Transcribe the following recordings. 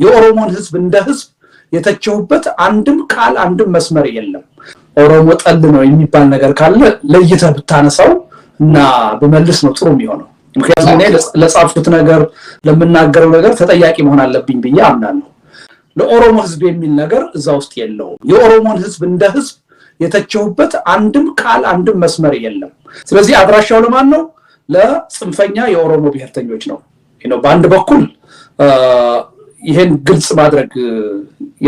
የኦሮሞን ህዝብ እንደ ህዝብ የተቸውበት አንድም ቃል አንድም መስመር የለም። ኦሮሞ ጠል ነው የሚባል ነገር ካለ ለይተህ ብታነሳው እና በመልስ ነው ጥሩ የሚሆነው። ምክንያቱም እኔ ለጻፍኩት ነገር ለምናገረው ነገር ተጠያቂ መሆን አለብኝ ብዬ አምናለሁ። ለኦሮሞ ህዝብ የሚል ነገር እዛ ውስጥ የለውም። የኦሮሞን ህዝብ እንደ ህዝብ የተቸውበት አንድም ቃል አንድም መስመር የለም። ስለዚህ አድራሻው ለማን ነው? ለጽንፈኛ የኦሮሞ ብሔርተኞች ነው። በአንድ በኩል ይሄን ግልጽ ማድረግ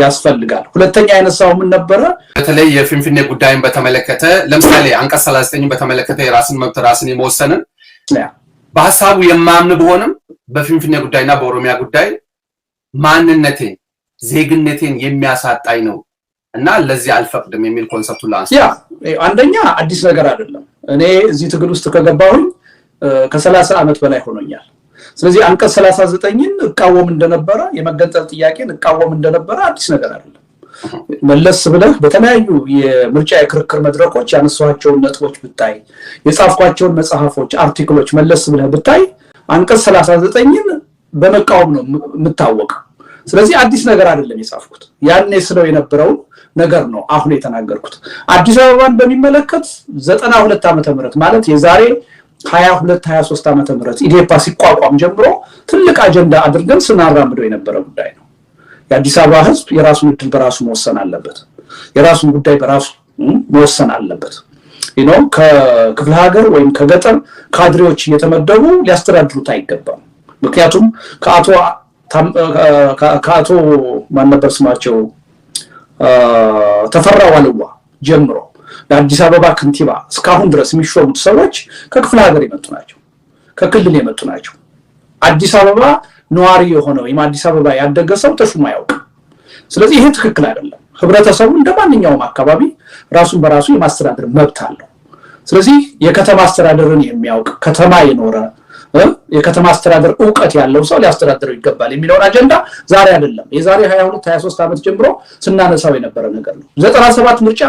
ያስፈልጋል። ሁለተኛ አይነሳው ምን ነበረ? በተለይ የፊንፊኔ ጉዳይን በተመለከተ ለምሳሌ አንቀጽ 39 በተመለከተ የራስን መብት ራስን የመወሰንን በሐሳቡ የማምን ቢሆንም በፊንፊኔ ጉዳይና በኦሮሚያ ጉዳይ ማንነቴን ዜግነቴን የሚያሳጣኝ ነው እና ለዚህ አልፈቅድም የሚል ኮንሰፕቱን ላንስ። አንደኛ አዲስ ነገር አይደለም። እኔ እዚህ ትግል ውስጥ ከገባሁኝ ከ30 ዓመት በላይ ሆኖኛል። ስለዚህ አንቀጽ 39ን እቃወም እንደነበረ የመገንጠል ጥያቄን እቃወም እንደነበረ አዲስ ነገር አይደለም። መለስ ብለህ በተለያዩ የምርጫ የክርክር መድረኮች ያነሷቸውን ነጥቦች ብታይ፣ የጻፍኳቸውን መጽሐፎች አርቲክሎች መለስ ብለህ ብታይ አንቀጽ 39ን በመቃወም ነው የምታወቀው። ስለዚህ አዲስ ነገር አይደለም የጻፍኩት። ያኔ ስለው የነበረው ነገር ነው አሁን የተናገርኩት። አዲስ አበባን በሚመለከት 92 ዓመተ ምህረት ማለት የዛሬ 22-23 ዓመተ ምህረት ኢዴፓ ሲቋቋም ጀምሮ ትልቅ አጀንዳ አድርገን ስናራምደው የነበረ ጉዳይ ነው። የአዲስ አበባ ህዝብ የራሱን እድል በራሱ መወሰን አለበት። የራሱን ጉዳይ በራሱ መወሰን አለበት። ከክፍለ ሀገር ወይም ከገጠር ካድሬዎች እየተመደቡ ሊያስተዳድሩት አይገባም። ምክንያቱም ከአቶ ማን ነበር ስማቸው ተፈራ ዋልዋ ጀምሮ ለአዲስ አበባ ከንቲባ እስካሁን ድረስ የሚሾሙት ሰዎች ከክፍለ ሀገር የመጡ ናቸው፣ ከክልል የመጡ ናቸው። አዲስ አበባ ነዋሪ የሆነው ወይም አዲስ አበባ ያደገ ሰው ተሹሞ አያውቅም። ስለዚህ ይሄ ትክክል አይደለም። ህብረተሰቡ እንደማንኛውም አካባቢ ራሱን በራሱ የማስተዳደር መብት አለው። ስለዚህ የከተማ አስተዳደርን የሚያውቅ ከተማ የኖረ የከተማ አስተዳደር ዕውቀት ያለው ሰው ሊያስተዳድረው ይገባል የሚለውን አጀንዳ ዛሬ አይደለም የዛሬ 22-23 ዓመት ጀምሮ ስናነሳው የነበረ ነገር ነው። 97 ምርጫ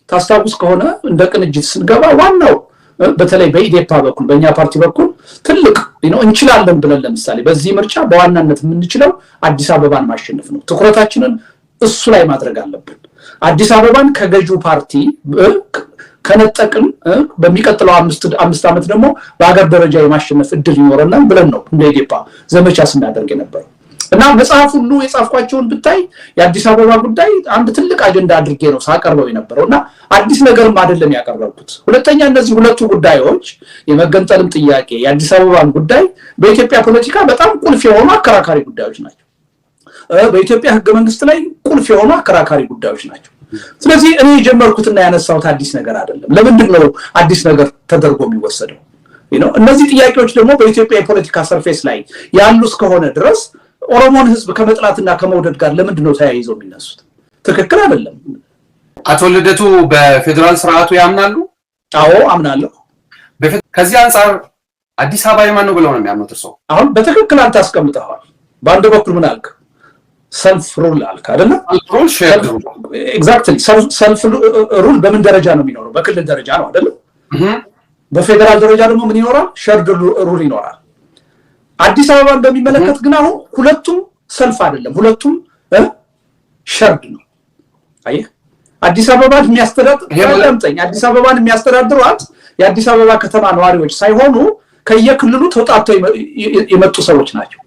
ታስታውስ ከሆነ እንደ ቅንጅት ስንገባ ዋናው በተለይ በኢዴፓ በኩል በእኛ ፓርቲ በኩል ትልቅ እንችላለን ብለን ለምሳሌ በዚህ ምርጫ በዋናነት የምንችለው አዲስ አበባን ማሸነፍ ነው። ትኩረታችንን እሱ ላይ ማድረግ አለብን። አዲስ አበባን ከገዢው ፓርቲ ከነጠቅን በሚቀጥለው 5 ዓመት ደግሞ በአገር ደረጃ የማሸነፍ እድል ይኖረናል ብለን ነው እንደ ኢዴፓ ዘመቻ ስናደርግ የነበረው። እና መጽሐፍ ሁሉ የጻፍኳቸውን ብታይ የአዲስ አበባ ጉዳይ አንድ ትልቅ አጀንዳ አድርጌ ነው ሳቀርበው የነበረውና አዲስ ነገርም አይደለም ያቀርበኩት። ሁለተኛ እነዚህ ሁለቱ ጉዳዮች የመገንጠልም ጥያቄ የአዲስ አበባን ጉዳይ በኢትዮጵያ ፖለቲካ በጣም ቁልፍ የሆኑ አከራካሪ ጉዳዮች ናቸው። በኢትዮጵያ ህገ መንግስት ላይ ቁልፍ የሆኑ አከራካሪ ጉዳዮች ናቸው። ስለዚህ እኔ የጀመርኩትና ያነሳሁት አዲስ ነገር አይደለም። ለምንድን ነው አዲስ ነገር ተደርጎ የሚወሰደው? እነዚህ ጥያቄዎች ደግሞ በኢትዮጵያ የፖለቲካ ሰርፌስ ላይ ያሉ እስከሆነ ድረስ ኦሮሞን ህዝብ ከመጥላትና ከመውደድ ጋር ለምንድን ነው ተያይዘው የሚነሱት? ትክክል አይደለም። አቶ ልደቱ በፌደራል ስርዓቱ ያምናሉ? አዎ አምናለሁ። ከዚህ አንፃር አዲስ አበባ የማን ነው ብለው ነው የሚያምኑት እርስዎ? አሁን በትክክል አንተ አስቀምጠዋል። በአንድ በኩል ምን አልክ? ሰልፍ ሩል አልክ አይደለ? ኤግዛክትሊ። ሰልፍ ሩል በምን ደረጃ ነው የሚኖረው? በክልል ደረጃ ነው አይደለ? በፌደራል ደረጃ ደግሞ ምን ይኖራል? ሸርድ ሩል ይኖራል። አዲስ አበባን በሚመለከት ግን አሁን ሁለቱም ሰልፍ አይደለም፣ ሁለቱም ሸርድ ነው። አየህ፣ አዲስ አበባን የሚያስተዳድሩት የአዲስ አበባ ከተማ ነዋሪዎች ሳይሆኑ ከየክልሉ ተውጣጥተው የመጡ ሰዎች ናቸው።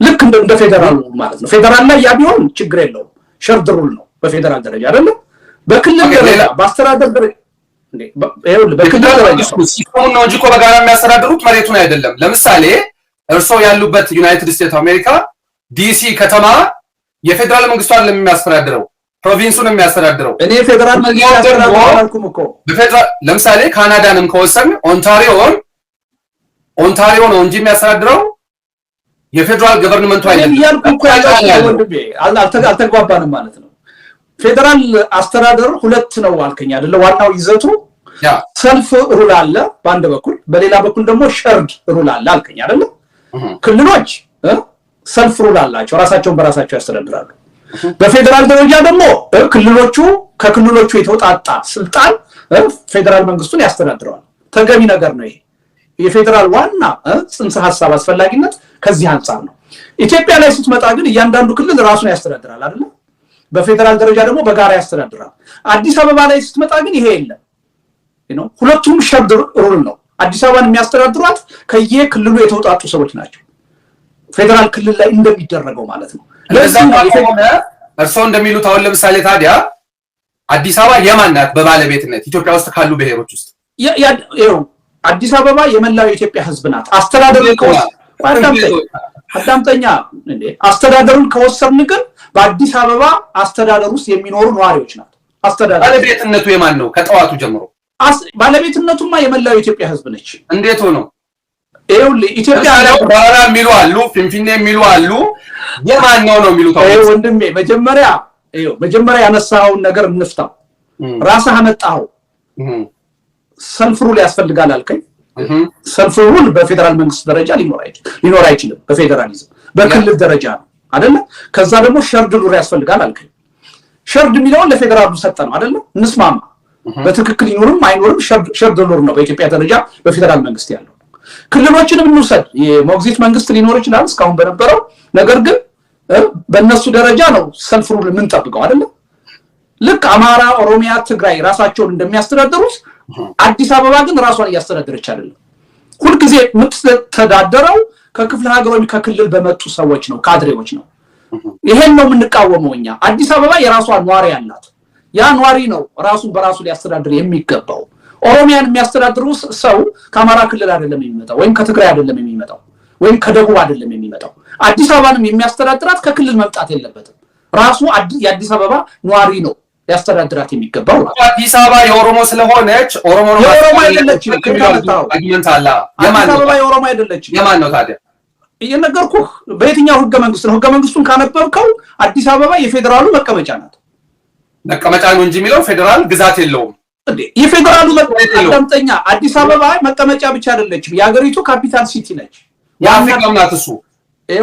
ልክ እንደ ፌደራል ማለት ነው። ፌደራል ላይ ያ ቢሆን ችግር የለውም፣ ሸርድ ሩል ነው በፌደራል ደረጃ አይደለም። በክልል ደረጃ በአስተዳደር ደረጃ በክልል ደረጃ ሲሆን ነው እንጂ እኮ በጋራ የሚያስተዳድሩት መሬቱን አይደለም። ለምሳሌ እርሶ ያሉበት ዩናይትድ ስቴትስ አሜሪካ ዲሲ ከተማ የፌደራል መንግስቱ አይደለም የሚያስተዳድረው፣ ፕሮቪንሱን የሚያስተዳድረው። እኔ ፌደራል መንግስት ያስተዳድራልኩም እኮ በፌደራል ለምሳሌ ካናዳንም ከወሰን ኦንታሪዮ ነው እንጂ የሚያስተዳድረው የፌደራል ገቨርንመንቱ አይደለም። ያልኩ እኮ ወንድሜ አልተግባባንም ማለት ነው። ፌደራል አስተዳደር ሁለት ነው አልከኝ አይደለ? ዋናው ይዘቱ ሰልፍ ሩል አለ በአንድ በኩል፣ በሌላ በኩል ደግሞ ሸርድ ሩል አለ አልከኝ አይደለ? ክልሎች ሰልፍ ሩል አላቸው፣ ራሳቸውን በራሳቸው ያስተዳድራሉ። በፌደራል ደረጃ ደግሞ ከክልሎቹ የተውጣጣ ስልጣን ፌደራል መንግስቱን ያስተዳድረዋል። ተገቢ ነገር ነው ይሄ። የፌደራል ዋና ጽንሰ ሐሳብ አስፈላጊነት ከዚህ አንፃር ነው። ኢትዮጵያ ላይ ስትመጣ ግን እያንዳንዱ ክልል ራሱን ያስተዳድራል አይደል? በፌደራል ደረጃ ደግሞ በጋራ ያስተዳድራል። አዲስ አበባ ላይ ስትመጣ ግን ይሄ የለም። ሁለቱም ሸርድ ሩል ነው። አዲስ አበባን የሚያስተዳድሯት ከየክልሉ የተውጣጡ ሰዎች ናቸው። ፌደራል ክልል ላይ እንደሚደረገው ማለት ነው። እርስዎ እንደሚሉት አሁን ለምሳሌ ታዲያ አዲስ አበባ የማን ናት በባለቤትነት ኢትዮጵያ ውስጥ ካሉ ብሔሮች ውስጥ? አዲስ አበባ የመላው የኢትዮጵያ ሕዝብ ናት። አስተዳደሩን ከወሰድን ግን በአዲስ አበባ አስተዳደር ውስጥ የሚኖሩ ነዋሪዎች ናት። ባለቤትነቱ የማን ነው? ከጠዋቱ ጀምሮ ባለቤትነቱማ የመላው የኢትዮጵያ ሕዝብ ነች። እንዴት ሆኖ? ኢትዮጵያ ባራ የሚሉ አሉ፣ ፊንፊኔ የሚሉ አሉ። የማን ነው የሚሉት? ወንድሜ መጀመሪያ ያነሳውን ነገር እንፍታው። ራስህ አመጣኸው። ሰልፍ ሩል ያስፈልጋል አልከኝ። ሰልፍ ሩል በፌደራል መንግስት ደረጃ ሊኖር አይችልም። በፌደራሊዝም በክልል ደረጃ ነው አይደለ? ከዛ ደግሞ ሸርድ ሩል ያስፈልጋል አልከኝ። ሸርድ የሚለውን ለፌደራሉ ሰጠ ነው አይደለ? እንስማማ። በትክክል ይኖርም አይኖርም ሸርድ ሩል ነው በኢትዮጵያ ደረጃ በፌደራል መንግስት ያለው። ክልሎችንም እንውሰድ። የሞግዚት መንግስት ሊኖር ይችላል እስካሁን በነበረው። ነገር ግን በእነሱ ደረጃ ነው ሰልፍ ሩል የምንጠብቀው አይደለ? ልክ አማራ፣ ኦሮሚያ፣ ትግራይ ራሳቸውን እንደሚያስተዳድሩት አዲስ አበባ ግን ራሷን እያስተዳደረች አይደለም። ሁልጊዜ የምትተዳደረው ከክፍለ ሀገር ወይም ከክልል በመጡ ሰዎች ነው፣ ካድሬዎች ነው። ይሄን ነው የምንቃወመው እኛ። አዲስ አበባ የራሷ ኗሪ አላት። ያ ኗሪ ነው ራሱን በራሱ ሊያስተዳድር የሚገባው። ኦሮሚያን የሚያስተዳድሩ ሰው ከአማራ ክልል አይደለም የሚመጣው፣ ወይም ከትግራይ አይደለም የሚመጣው፣ ወይም ከደቡብ አይደለም የሚመጣው። አዲስ አበባንም የሚያስተዳድራት ከክልል መምጣት የለበትም። ራሱ የአዲስ አበባ ኗሪ ነው ያስተዳድራት የሚገባው። አዲስ አበባ የኦሮሞ ስለሆነች ኦሮሞ ነው። የኦሮሞ አይደለችም። አዲስ አበባ የኦሮሞ አይደለችም። የማን ነው ታዲያ? እየነገርኩህ በየትኛው ህገ መንግስት ነው? ህገ መንግስቱን ካነበብከው አዲስ አበባ የፌደራሉ መቀመጫ ናት። መቀመጫ ነው እንጂ የሚለው ፌደራል ግዛት የለውም። የፌደራሉ አዳምጠኛ። አዲስ አበባ መቀመጫ ብቻ አይደለችም፣ የሀገሪቱ ካፒታል ሲቲ ነች። የአፍሪካም ናት እሱ።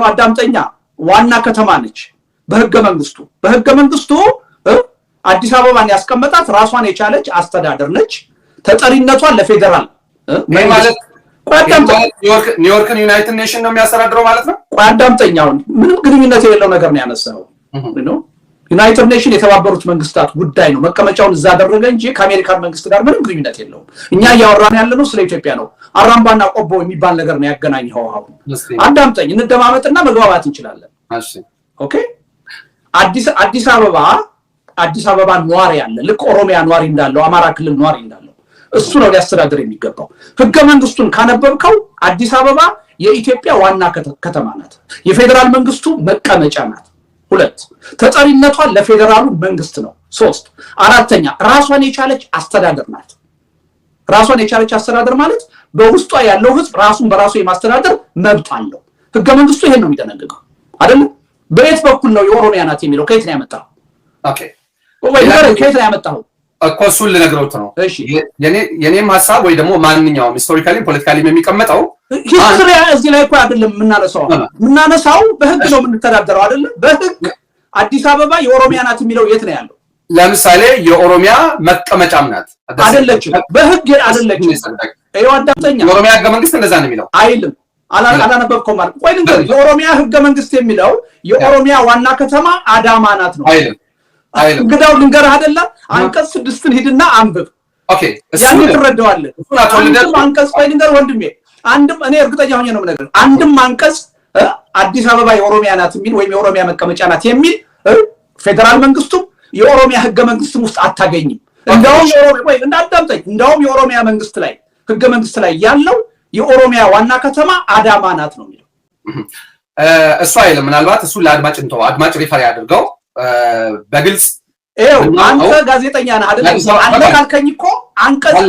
አዳምጠኛ። ዋና ከተማ ነች በህገ መንግስቱ አዲስ አበባን ያስቀመጣት ራሷን የቻለች አስተዳደር ነች። ተጠሪነቷን ለፌደራል ማለት ኒውዮርክን ዩናይትድ ኔሽን ነው የሚያስተዳድረው ማለት ነው። አዳምጠኛው ምንም ግንኙነት የሌለው ነገር ነው ያነሳው። ዩናይትድ ኔሽን የተባበሩት መንግስታት ጉዳይ ነው። መቀመጫውን እዛ አደረገ እንጂ ከአሜሪካን መንግስት ጋር ምንም ግንኙነት የለውም። እኛ እያወራን ያለነው ስለ ኢትዮጵያ ነው። አራምባና ቆቦ የሚባል ነገር ነው ያገናኘው። አሁን አዳምጠኝ፣ እንደማመጥና መግባባት እንችላለን። ኦኬ። አዲስ አበባ ኗሪ አለ። ልክ ኦሮሚያ ኗሪ እንዳለው፣ አማራ ክልል ኗሪ እንዳለው እሱ ነው ሊያስተዳድር የሚገባው። ህገ መንግስቱን ካነበብከው አዲስ አበባ የኢትዮጵያ ዋና ከተማ ናት። የፌደራል መንግስቱ መቀመጫ ናት። 2 ተጠሪነቷን ለፌደራሉ መንግስት ነው። 3 4ኛ ራሷን የቻለች አስተዳደር ናት። ራሷን የቻለች አስተዳደር ማለት በውስጧ ያለው ህዝብ ራሱን በራሱ የማስተዳደር መብት አለው። ህገ መንግስቱ ይሄን ነው የሚደነግገው አይደል? በየት በኩል ነው የኦሮሚያ ናት የሚለው? ከየት ነው ያመጣው? ኦኬ ከየት ነው ያመጣው እኮ እሱን ልነግረውት ነው። የኔም ሀሳብ ወይ ደግሞ ማንኛውም ሂስቶሪካሊ ፖለቲካሊ የሚቀመጠው ሂስትሪ እዚህ ላይ እኮ አይደለም የምናነሳው በህግ ነው የምንተዳደረው አይደለም? በህግ አዲስ አበባ የኦሮሚያ ናት የሚለው የት ነው ያለው? ለምሳሌ የኦሮሚያ መቀመጫም ናት አይደለችም? በህግ አይደለችም። ይኸው አዳምጠኛ። የኦሮሚያ ህገ መንግስት እንደዛ ነው የሚለው አይልም። አላነበብከውም ማለት ቆይ ልንገርህ። የኦሮሚያ ህገ መንግስት የሚለው የኦሮሚያ ዋና ከተማ አዳማ ናት ነው አይልም። እንግዳው ልንገርህ አይደለም? አንቀጽ 6ን ሂድና አንብብ። ኦኬ ያን ትረዳዋለህ። አንድም አንቀጽ ቆይ ልንገርህ ወንድሜ፣ እኔ እርግጠኛ ሆኜ ነው የምነግርህ። አንድም አንቀጽ አዲስ አበባ የኦሮሚያ ናት የሚል ወይም የኦሮሚያ መቀመጫ ናት የሚል ፌደራል መንግስቱም የኦሮሚያ ህገ መንግስትም ውስጥ አታገኝም። እንደውም የኦሮሚያ መንግስት ላይ ህገ መንግስት ላይ ያለው የኦሮሚያ ዋና ከተማ አዳማ ናት ነው የሚለው። እሱ አይልም። ምናልባት እሱ ለአድማጭ እንተው፣ አድማጭ ሪፈር ያድርገው በግልጽ። አንተ ጋዜጠኛ ነህ አይደል? አንተ ካልከኝ እኮ አንቀጽ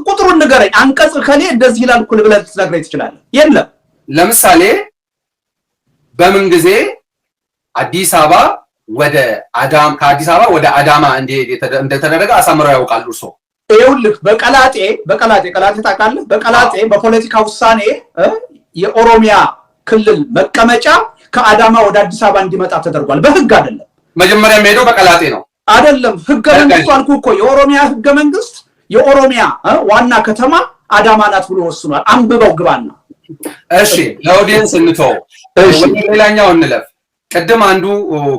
ቁጥሩን ንገረኝ። አንቀጽ ከኔ እንደዚህ ይላል እኮ ብለህ ልትነግረኝ ትችላለህ። የለም ለምሳሌ በምን ጊዜ አዲስ አበባ ወደ ከአዲስ አበባ ወደ አዳማ እንደተደረገ አሳምረው ያውቃሉ እርሶ? ይኸውልህ ቀላጤ ታውቃለህ? በቀላጤ በፖለቲካ ውሳኔ የኦሮሚያ ክልል መቀመጫ ከአዳማ ወደ አዲስ አበባ እንዲመጣ ተደርጓል። በህግ አይደለም። መጀመሪያ የሚሄደው በቀላጤ ነው አይደለም? ህገ መንግስቱ አልኩህ እኮ የኦሮሚያ ህገ መንግስት የኦሮሚያ ዋና ከተማ አዳማ ናት ብሎ ወስኗል። አንብበው ግባና። እሺ ለኦዲየንስ እንተው። ሌላኛው እንለፍ። ቅድም አንዱ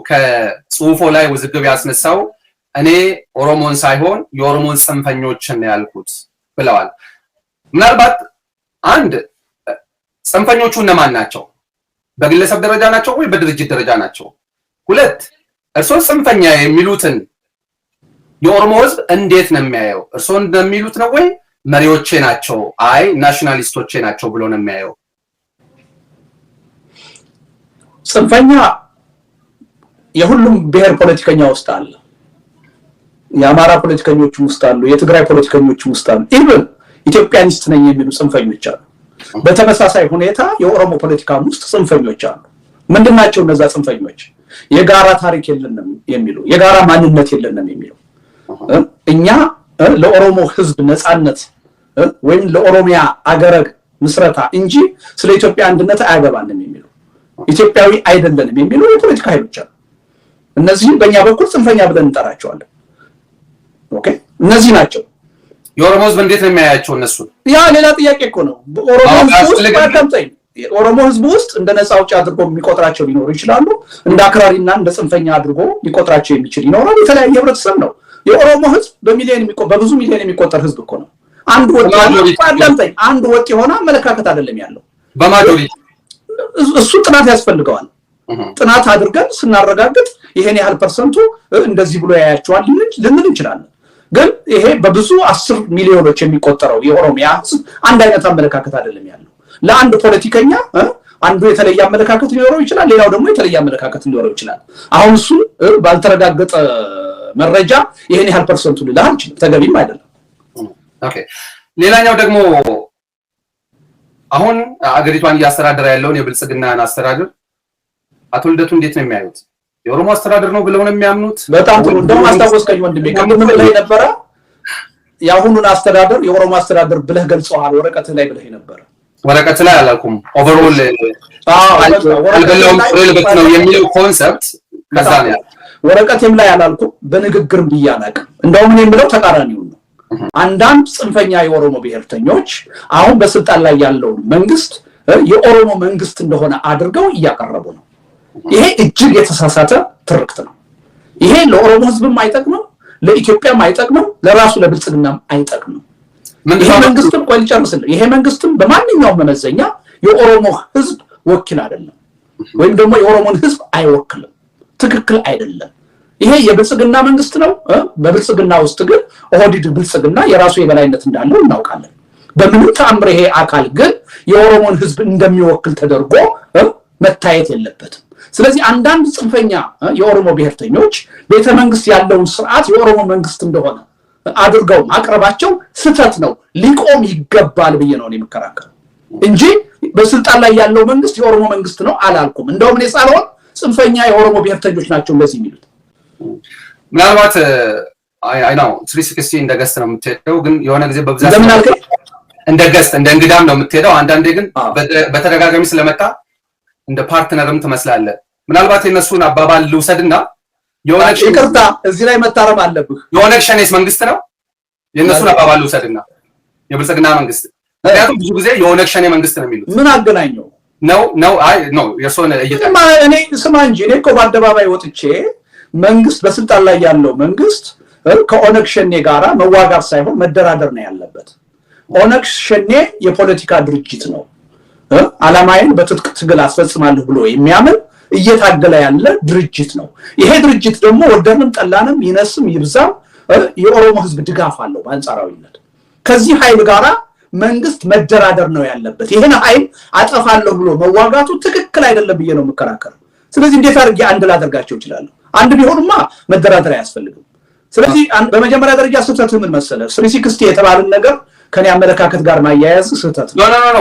ከጽሁፎ ላይ ውዝግብ ያስነሳው እኔ ኦሮሞን ሳይሆን የኦሮሞን ጽንፈኞችን ያልኩት ብለዋል። ምናልባት አንድ ጽንፈኞቹ እነማን ናቸው? በግለሰብ ደረጃ ናቸው ወይ በድርጅት ደረጃ ናቸው? ሁለት እርሶን ጽንፈኛ የሚሉትን የኦሮሞ ህዝብ እንዴት ነው የሚያየው? እርሶን እንደሚሉት ነው ወይ መሪዎቼ ናቸው አይ ናሽናሊስቶቼ ናቸው ብሎ ነው የሚያየው? ጽንፈኛ የሁሉም ብሔር ፖለቲከኛ ውስጥ አለ። የአማራ ፖለቲከኞች ውስጥ አሉ፣ የትግራይ ፖለቲከኞች ውስጥ አሉ፣ ኢቭን ኢትዮጵያኒስት ነኝ የሚሉ ጽንፈኞች አሉ። በተመሳሳይ ሁኔታ የኦሮሞ ፖለቲካ ውስጥ ጽንፈኞች አሉ። ምንድናቸው እነዛ ጽንፈኞች? የጋራ ታሪክ የለንም የሚሉ፣ የጋራ ማንነት የለንም የሚሉ፣ እኛ ለኦሮሞ ህዝብ ነፃነት ወይም ለኦሮሚያ አገረ ምስረታ እንጂ ስለ ኢትዮጵያ አንድነት አያገባንም የሚሉ፣ ኢትዮጵያዊ አይደለንም የሚሉ የፖለቲካ ኃይሎች አሉ። እነዚህ በእኛ በኩል ጽንፈኛ ብለን እንጠራቸዋለን። ኦኬ፣ እነዚህ ናቸው። የኦሮሞ ህዝብ እንዴት ነው የሚያያቸው እነሱ? ያ ሌላ ጥያቄ እኮ ነው። ኦሮሞ ህዝብ ውስጥ እንደ ነፃ አውጪ አድርጎ የሚቆጥራቸው ሊኖሩ ይችላሉ። እንደ አክራሪና እንደ ጽንፈኛ አድርጎ ሊቆጥራቸው የሚችል ይኖራል። የተለያየ ህብረተሰብ ነው የኦሮሞ ህዝብ። በብዙ ሚሊዮን የሚቆጠር ህዝብ እኮ ነው። አንድ ወጥ የሆነ አመለካከት አይደለም ያለው በማጆሪቲ። እሱ ጥናት ያስፈልገዋል። ጥናት አድርገን ስናረጋግጥ ይሄን ያህል ፐርሰንቱ እንደዚህ ብሎ ያያቸዋል ልንል እንችላለን። ግን ይሄ በብዙ 10 ሚሊዮኖች የሚቆጠረው የኦሮሚያ ህዝብ አንድ አይነት አመለካከት አይደለም ያለው። ለአንድ ፖለቲከኛ አንዱ የተለየ አመለካከት ሊኖረው ይችላል፣ ሌላው ደግሞ የተለየ አመለካከት ሊኖረው ይችላል። አሁን እሱ ባልተረጋገጠ መረጃ ይሄን ያህል ፐርሰንቱ ሊላህ ይችላል፣ ተገቢም አይደለም። ኦኬ፣ ሌላኛው ደግሞ አሁን አገሪቷን እያስተዳደረ ያለውን የብልጽግናን አስተዳደር አቶ ልደቱ እንዴት ነው የሚያዩት? የኦሮሞ አስተዳደር ነው ብለው ነው የሚያምኑት? በጣም ጥሩ። እንደውም አስታወስከኝ ወንድሜ፣ ቅድም ላይ ነበረ የአሁኑን አስተዳደር የኦሮሞ አስተዳደር ብለህ ገልጸዋል። ወረቀት ላይ ብለህ ነበር። ወረቀት ላይ አላልኩም። ኦቨርኦል አልበላውም ሪሌቨንት ነው የሚለው ኮንሰፕት ከዛ ነው። ወረቀቴም ላይ አላልኩም፣ በንግግርም ብያናቅ። እንደውም እኔ የምለው ተቃራኒው ነው። አንዳንድ ጽንፈኛ የኦሮሞ ብሔርተኞች አሁን በስልጣን ላይ ያለውን መንግስት የኦሮሞ መንግስት እንደሆነ አድርገው እያቀረቡ ነው። ይሄ እጅግ የተሳሳተ ትርክት ነው። ይሄ ለኦሮሞ ህዝብም አይጠቅምም፣ ለኢትዮጵያም አይጠቅምም፣ ለራሱ ለብልጽግናም አይጠቅምም። ይሄ መንግስትም ቆይ ልጨርስልህ፣ ይሄ መንግስትም በማንኛውም መመዘኛ የኦሮሞ ህዝብ ወኪል አይደለም፣ ወይም ደግሞ የኦሮሞን ህዝብ አይወክልም። ትክክል አይደለም። ይሄ የብልጽግና መንግስት ነው። በብልጽግና ውስጥ ግን ኦህዴድ ብልጽግና የራሱ የበላይነት እንዳለው እናውቃለን። በምንም ተአምር ይሄ አካል ግን የኦሮሞን ህዝብ እንደሚወክል ተደርጎ መታየት የለበትም። ስለዚህ አንዳንድ ጽንፈኛ የኦሮሞ ብሔርተኞች ቤተ መንግስት ያለውን ስርዓት የኦሮሞ መንግስት እንደሆነ አድርገው ማቅረባቸው ስህተት ነው፣ ሊቆም ይገባል ብዬ ነው የምከራከረው እንጂ በስልጣን ላይ ያለው መንግስት የኦሮሞ መንግስት ነው አላልኩም። እንደውም እኔ ሳልሆን ጽንፈኛ የኦሮሞ ብሔርተኞች ናቸው እንደዚህ የሚሉት። ምናልባት አይ ነው 360 እንደ ገስት ነው የምትሄደው፣ ግን የሆነ ጊዜ በብዛት እንደ ገስት እንደ እንግዳም ነው የምትሄደው። አንዳንዴ ግን በተደጋጋሚ ስለመጣ እንደ ፓርትነርም ትመስላለህ። ምናልባት የነሱን አባባል ልውሰድና የኦነግ ይቅርታ እዚህ ላይ መታረም አለብህ። የኦነግ ሸኔስ መንግስት ነው የነሱን አባባል ልውሰድና የብልጽግና መንግስት፣ ምክንያቱም ብዙ ጊዜ የኦነግ ሸኔ መንግስት ነው የሚሉት። ምን አገናኘው? ነው አይ ነው የሶነ እኔ ስማ እንጂ እኔ እኮ በአደባባይ ወጥቼ መንግስት በስልጣን ላይ ያለው መንግስት ከኦነግ ሸኔ ጋራ መዋጋት ሳይሆን መደራደር ነው ያለበት። ኦነግ ሸኔ የፖለቲካ ድርጅት ነው። ዓላማዬን በትጥቅ ትግል አስፈጽማለሁ ብሎ የሚያምን እየታገለ ያለ ድርጅት ነው። ይሄ ድርጅት ደግሞ ወደንም ጠላንም ይነስም ይብዛም የኦሮሞ ህዝብ ድጋፍ አለው በአንጻራዊነት። ከዚህ ኃይል ጋራ መንግስት መደራደር ነው ያለበት። ይሄን ኃይል አጠፋለሁ ብሎ መዋጋቱ ትክክል አይደለም ብዬ ነው የምከራከረው። ስለዚህ እንዴት አድርጌ አንድ ላደርጋቸው እችላለሁ? አንድ ቢሆንማ መደራደር አያስፈልግም። ስለዚህ በመጀመሪያ ደረጃ ስህተት ምን መሰለህ፣ 360 የተባለን ነገር ከኔ አመለካከት ጋር ማያያዝ ስህተት ነው። ኖ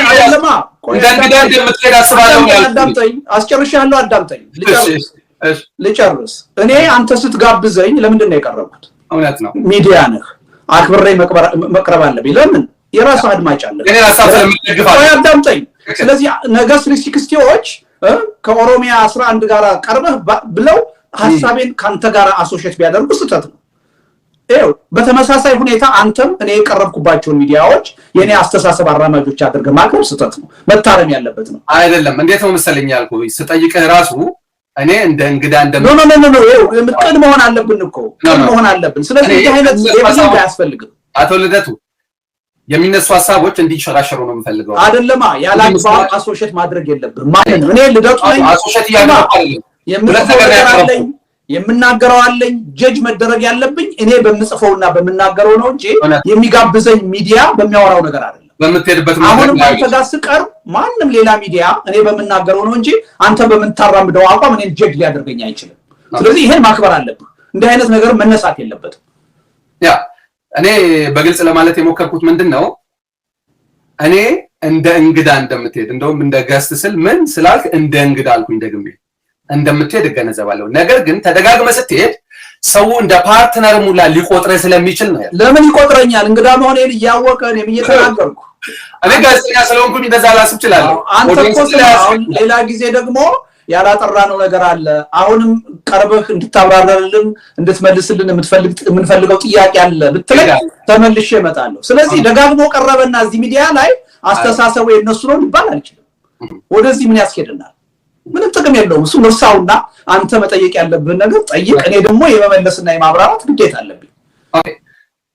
አይደለማ። እንደንግዳ እንደምትሄድ አስባለሁ አዳምጠኝ፣ አስጨርሻለሁ። አዳምጠኝ ልጨርስ። እኔ አንተ ስትጋብዘኝ ለምንድን ነው የቀረብኩት? እውነት ነው፣ ሚዲያ ነህ፣ አክብሬ መቅረብ አለብኝ። ለምን? የራሱ አድማጭ አለ። እኔ ራሳው ስለምትደግፋለህ። አዳምጠኝ። ስለዚህ ነገ 360ዎች ከኦሮሚያ 11 ጋር ቀርበህ ብለው ሐሳቤን ካንተ ጋር አሶሺየት ቢያደርጉ ስህተት ነው። በተመሳሳይ ሁኔታ አንተም እኔ የቀረብኩባቸው ሚዲያዎች የኔ አስተሳሰብ አራማጆች አድርገህ ማቅረብ ስህተት ነው፣ መታረም ያለበት ነው። አይደለም እንዴት ነው መሰለኝ ያልኩህ ስጠይቅህ ራሱ እኔ እንደ እንግዳ ቅን መሆን አለብን እኮ ቅን መሆን አለብን። ስለዚህ ይሄ አይነት የብዙ አያስፈልግም። አቶ ልደቱ የሚነሱ ሀሳቦች እንዲሸራሸሩ ነው የምፈልገው። አይደለማ ያላግባብ አሶሼት ማድረግ የለብህም ማለት ነው። እኔ ልደቱ ነኝ አሶሼት ያደረጋለኝ የምናገረው አለኝ ጀጅ መደረግ ያለብኝ እኔ በምጽፈውና በምናገረው ነው እንጂ የሚጋብዘኝ ሚዲያ በሚያወራው ነገር አይደለም። በመትሄድበት አሁን ባልተጋስ ቀር ማንንም ሌላ ሚዲያ እኔ በምናገረው ነው እንጂ አንተ በመንታራምደው አቋም እኔን ጀጅ ሊያደርገኝ አይችልም። ስለዚህ ይሄን ማክበር አለብህ። እንዲህ አይነት ነገር መነሳት የለበትም። ያ እኔ በግልጽ ለማለት የሞከርኩት ምንድነው እኔ እንደ እንግዳ እንደምትሄድ እንደውም እንደ ገስት ስል ምን ስላልክ እንደ እንግዳ አልኩኝ ደግሜ እንደምትሄድ እገነዘባለሁ። ነገር ግን ተደጋግመህ ስትሄድ ሰው እንደ ፓርትነር ሙላ ሊቆጥረህ ስለሚችል ነው። ለምን ይቆጥረኛል? እንግዳ መሆኔን እያወቀ እኔ እየተናገርኩ እኔ ጋዜጠኛ ስለሆንኩኝ እንደዛ ላስብ እችላለሁ። አንተ እኮ ሌላ ጊዜ ደግሞ ያላጠራነው ነገር አለ። አሁንም ቀርበህ እንድታብራራልን እንድትመልስልን የምንፈልገው ጥያቄ አለ ብትለኝ ተመልሼ እመጣለሁ። ስለዚህ ደጋግሞ ቀረበና እዚህ ሚዲያ ላይ አስተሳሰቡ የነሱ ነው ሊባል አይችልም። ወደዚህ ምን ያስኬድናል? ምንም ጥቅም የለውም። እሱ ነፍሳውና አንተ መጠየቅ ያለብህን ነገር ጠይቅ። እኔ ደግሞ የመመለስና የማብራራት ግዴታ አለብኝ። ኦኬ።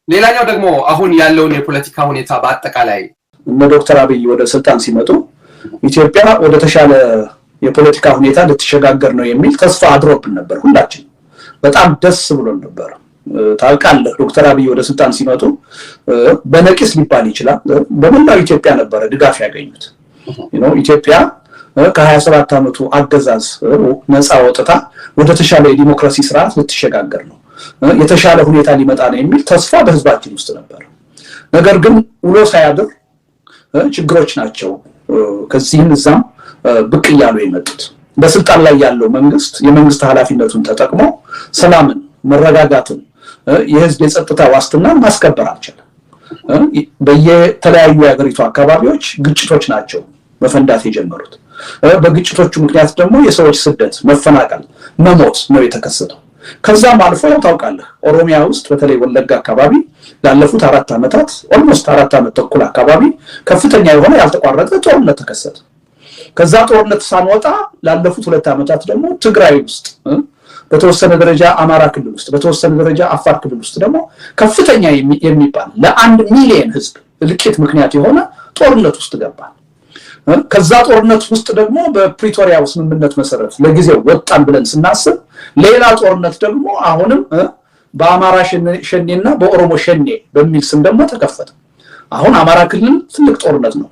ሌላኛው ደግሞ አሁን ያለውን የፖለቲካ ሁኔታ በአጠቃላይ እነ ዶክተር አብይ ወደ ስልጣን ሲመጡ ኢትዮጵያ ወደ ተሻለ የፖለቲካ ሁኔታ ልትሸጋገር ነው የሚል ተስፋ አድሮብን ነበር። ሁላችን በጣም ደስ ብሎን ነበር። ታውቃለህ ዶክተር አብይ ወደ ስልጣን ሲመጡ በነቂስ ሊባል ይችላል በመላው ኢትዮጵያ ነበር ድጋፍ ያገኙት። ኢትዮጵያ ከ27 ዓመቱ አገዛዝ ነፃ ወጥታ ወደ ተሻለ የዲሞክራሲ ስርዓት ልትሸጋገር ነው፣ የተሻለ ሁኔታ ሊመጣ ነው የሚል ተስፋ በህዝባችን ውስጥ ነበር። ነገር ግን ውሎ ሳያድር ችግሮች ናቸው ከዚህም እዛም ብቅ እያሉ የመጡት። በስልጣን ላይ ያለው መንግስት የመንግስት ኃላፊነቱን ተጠቅሞ ሰላምን፣ መረጋጋትን፣ የህዝብ የጸጥታ ዋስትናን ማስከበር አልቻለም። በየተለያዩ የሀገሪቱ አካባቢዎች ግጭቶች ናቸው መፈንዳት የጀመሩት። በግጭቶቹ ምክንያት ደግሞ የሰዎች ስደት፣ መፈናቀል፣ መሞት ነው የተከሰተው። ከዛም አልፎ ታውቃለህ ኦሮሚያ ውስጥ በተለይ ወለጋ አካባቢ ላለፉት 4 ዓመታት ኦልሞስት 4 ዓመት ተኩል አካባቢ ከፍተኛ የሆነ ያልተቋረጠ ጦርነት ተከሰተ። ከዛ ጦርነት ሳንወጣ ላለፉት 2 ዓመታት ደግሞ ትግራይ ውስጥ በተወሰነ ደረጃ አማራ ክልል ውስጥ በተወሰነ ደረጃ አፋር ክልል ውስጥ ደግሞ ከፍተኛ የሚባል ለ1 ሚሊዮን ህዝብ እልቂት ምክንያት የሆነ ጦርነት ውስጥ ገባ። ከዛ ጦርነት ውስጥ ደግሞ በፕሪቶሪያ ስምምነት መሰረት ለጊዜው ወጣን ብለን ስናስብ ሌላ ጦርነት ደግሞ አሁንም በአማራ ሸኔና በኦሮሞ ሸኔ በሚል ስም ደግሞ ተከፈተ። አሁን አማራ ክልል ትልቅ ጦርነት ነው